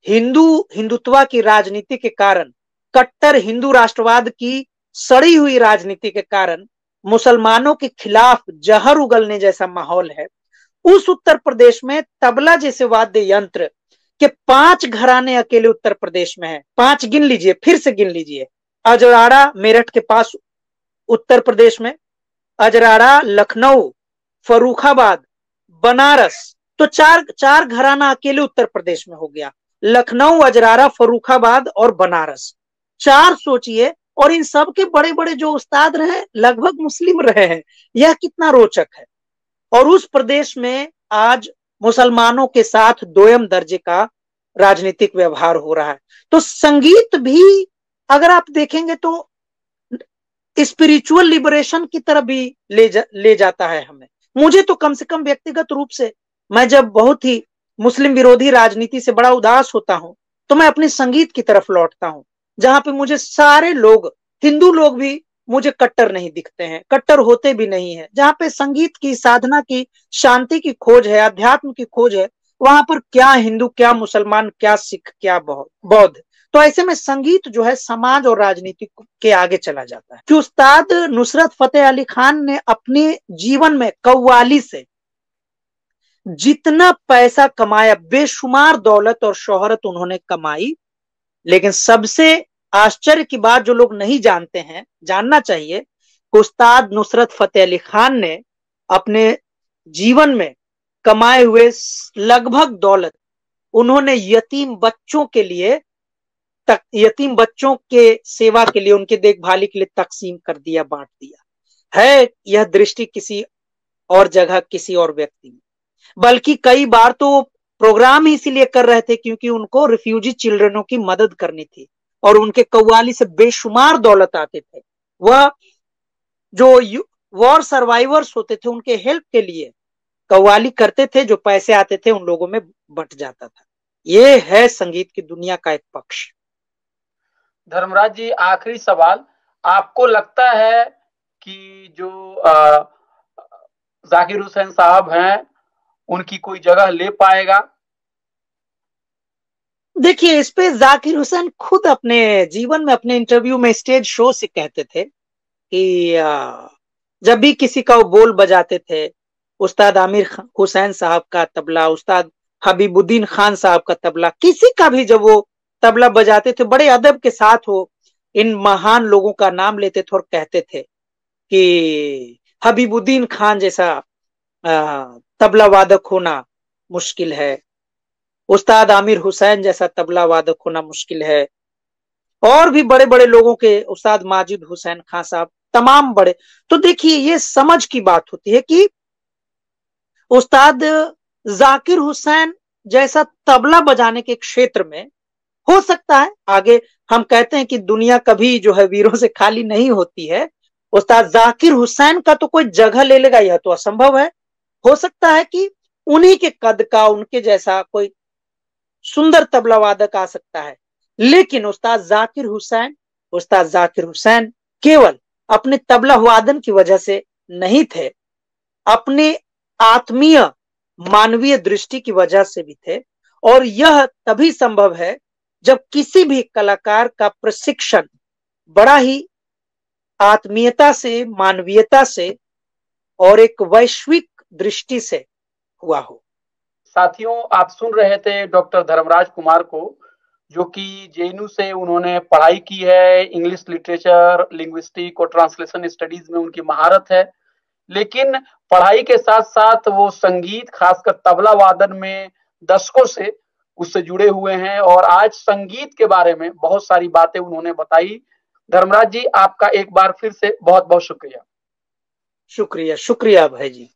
हिंदुत्व की राजनीति के कारण, कट्टर हिंदू राष्ट्रवाद की सड़ी हुई राजनीति के कारण मुसलमानों के खिलाफ जहर उगलने जैसा माहौल है, उस उत्तर प्रदेश में तबला जैसे वाद्य यंत्र के 5 घराने अकेले उत्तर प्रदेश में है। 5 गिन लीजिए, फिर से गिन लीजिए। अजराड़ा मेरठ के पास उत्तर प्रदेश में, अजराड़ा, लखनऊ, फर्रुखाबाद, बनारस, तो चार घराना अकेले उत्तर प्रदेश में हो गया। लखनऊ, अजराड़ा, फर्रुखाबाद और बनारस, 4 सोचिए। और इन सब के बड़े बड़े जो उस्ताद रहे लगभग मुस्लिम रहे हैं। यह कितना रोचक है। और उस प्रदेश में आज मुसलमानों के साथ दोयम दर्जे का राजनीतिक व्यवहार हो रहा है। तो संगीत भी अगर आप देखेंगे तो स्पिरिचुअल लिबरेशन की तरफ भी ले जाता है हमें। मुझे तो कम से कम व्यक्तिगत रूप से, मैं जब बहुत ही मुस्लिम विरोधी राजनीति से बड़ा उदास होता हूं तो मैं अपने संगीत की तरफ लौटता हूं, जहां पे मुझे सारे लोग, हिंदू लोग भी मुझे कट्टर नहीं दिखते हैं, कट्टर होते भी नहीं है। जहां पे संगीत की साधना की, शांति की खोज है, अध्यात्म की खोज है, वहां पर क्या हिंदू, क्या मुसलमान, क्या सिख, क्या बौद्ध, तो ऐसे में संगीत जो है समाज और राजनीति के आगे चला जाता है कि उस्ताद नुसरत फतेह अली खान ने अपने जीवन में कव्वाली से जितना पैसा कमाया, बेशुमार दौलत और शोहरत उन्होंने कमाई, लेकिन सबसे आश्चर्य की बात जो लोग नहीं जानते हैं, जानना चाहिए कि उस्ताद नुसरत फतेह अली खान ने अपने जीवन में कमाए हुए लगभग दौलत उन्होंने यतीम बच्चों के लिए, यतीम बच्चों के सेवा के लिए, उनके देखभाली के लिए तकसीम कर दिया, बांट दिया है। यह दृष्टि किसी और जगह, किसी और व्यक्ति में, बल्कि कई बार तो प्रोग्राम ही इसीलिए कर रहे थे क्योंकि उनको रिफ्यूजी चिल्ड्रनों की मदद करनी थी और उनके कव्वाली से बेशुमार दौलत आते थे। वह जो वॉर सर्वाइवर्स होते थे उनके हेल्प के लिए कव्वाली करते थे, जो पैसे आते थे उन लोगों में बंट जाता था। ये है संगीत की दुनिया का एक पक्ष। धर्मराज जी, आखिरी सवाल, आपको लगता है कि जो जाकिर हुसैन साहब हैं उनकी कोई जगह ले पाएगा? देखिए, इस पे जाकिर हुसैन खुद अपने जीवन में, अपने इंटरव्यू में, स्टेज शो से कहते थे कि जब भी किसी का वो बोल बजाते थे, उस्ताद आमिर हुसैन साहब का तबला, उस्ताद हबीबुद्दीन खान साहब का तबला, किसी का भी जब वो तबला बजाते थे, बड़े अदब के साथ वो इन महान लोगों का नाम लेते थे और कहते थे कि हबीबुद्दीन खान जैसा तबला वादक होना मुश्किल है, उस्ताद आमिर हुसैन जैसा तबला वादक होना मुश्किल है, और भी बड़े बड़े लोगों के, उस्ताद माजिद हुसैन खान साहब, तमाम बड़े। तो देखिए, ये समझ की बात होती है कि उस्ताद जाकिर हुसैन जैसा तबला बजाने के क्षेत्र में हो सकता है आगे, हम कहते हैं कि दुनिया कभी जो है वीरों से खाली नहीं होती है, उस्ताद जाकिर हुसैन का तो कोई जगह ले लेगा, यह तो असंभव है। हो सकता है कि उन्हीं के कद का, उनके जैसा कोई सुंदर तबला वादक आ सकता है, लेकिन उस्ताद जाकिर हुसैन केवल अपने तबला वादन की वजह से नहीं थे, अपने आत्मीय मानवीय दृष्टि की वजह से भी थे। और यह तभी संभव है जब किसी भी कलाकार का प्रशिक्षण बड़ा ही आत्मीयता से, मानवीयता से और एक वैश्विक दृष्टि से हुआ हो। साथियों, आप सुन रहे थे डॉक्टर धर्मराज कुमार को, जो कि जेएनयू से उन्होंने पढ़ाई की है। इंग्लिश लिटरेचर, लिंग्विस्टिक और ट्रांसलेशन स्टडीज में उनकी महारत है, लेकिन पढ़ाई के साथ साथ वो संगीत, खासकर तबला वादन में दशकों से उससे जुड़े हुए हैं और आज संगीत के बारे में बहुत सारी बातें उन्होंने बताई। धर्मराज जी, आपका एक बार फिर से बहुत बहुत शुक्रिया। शुक्रिया, शुक्रिया भाई जी।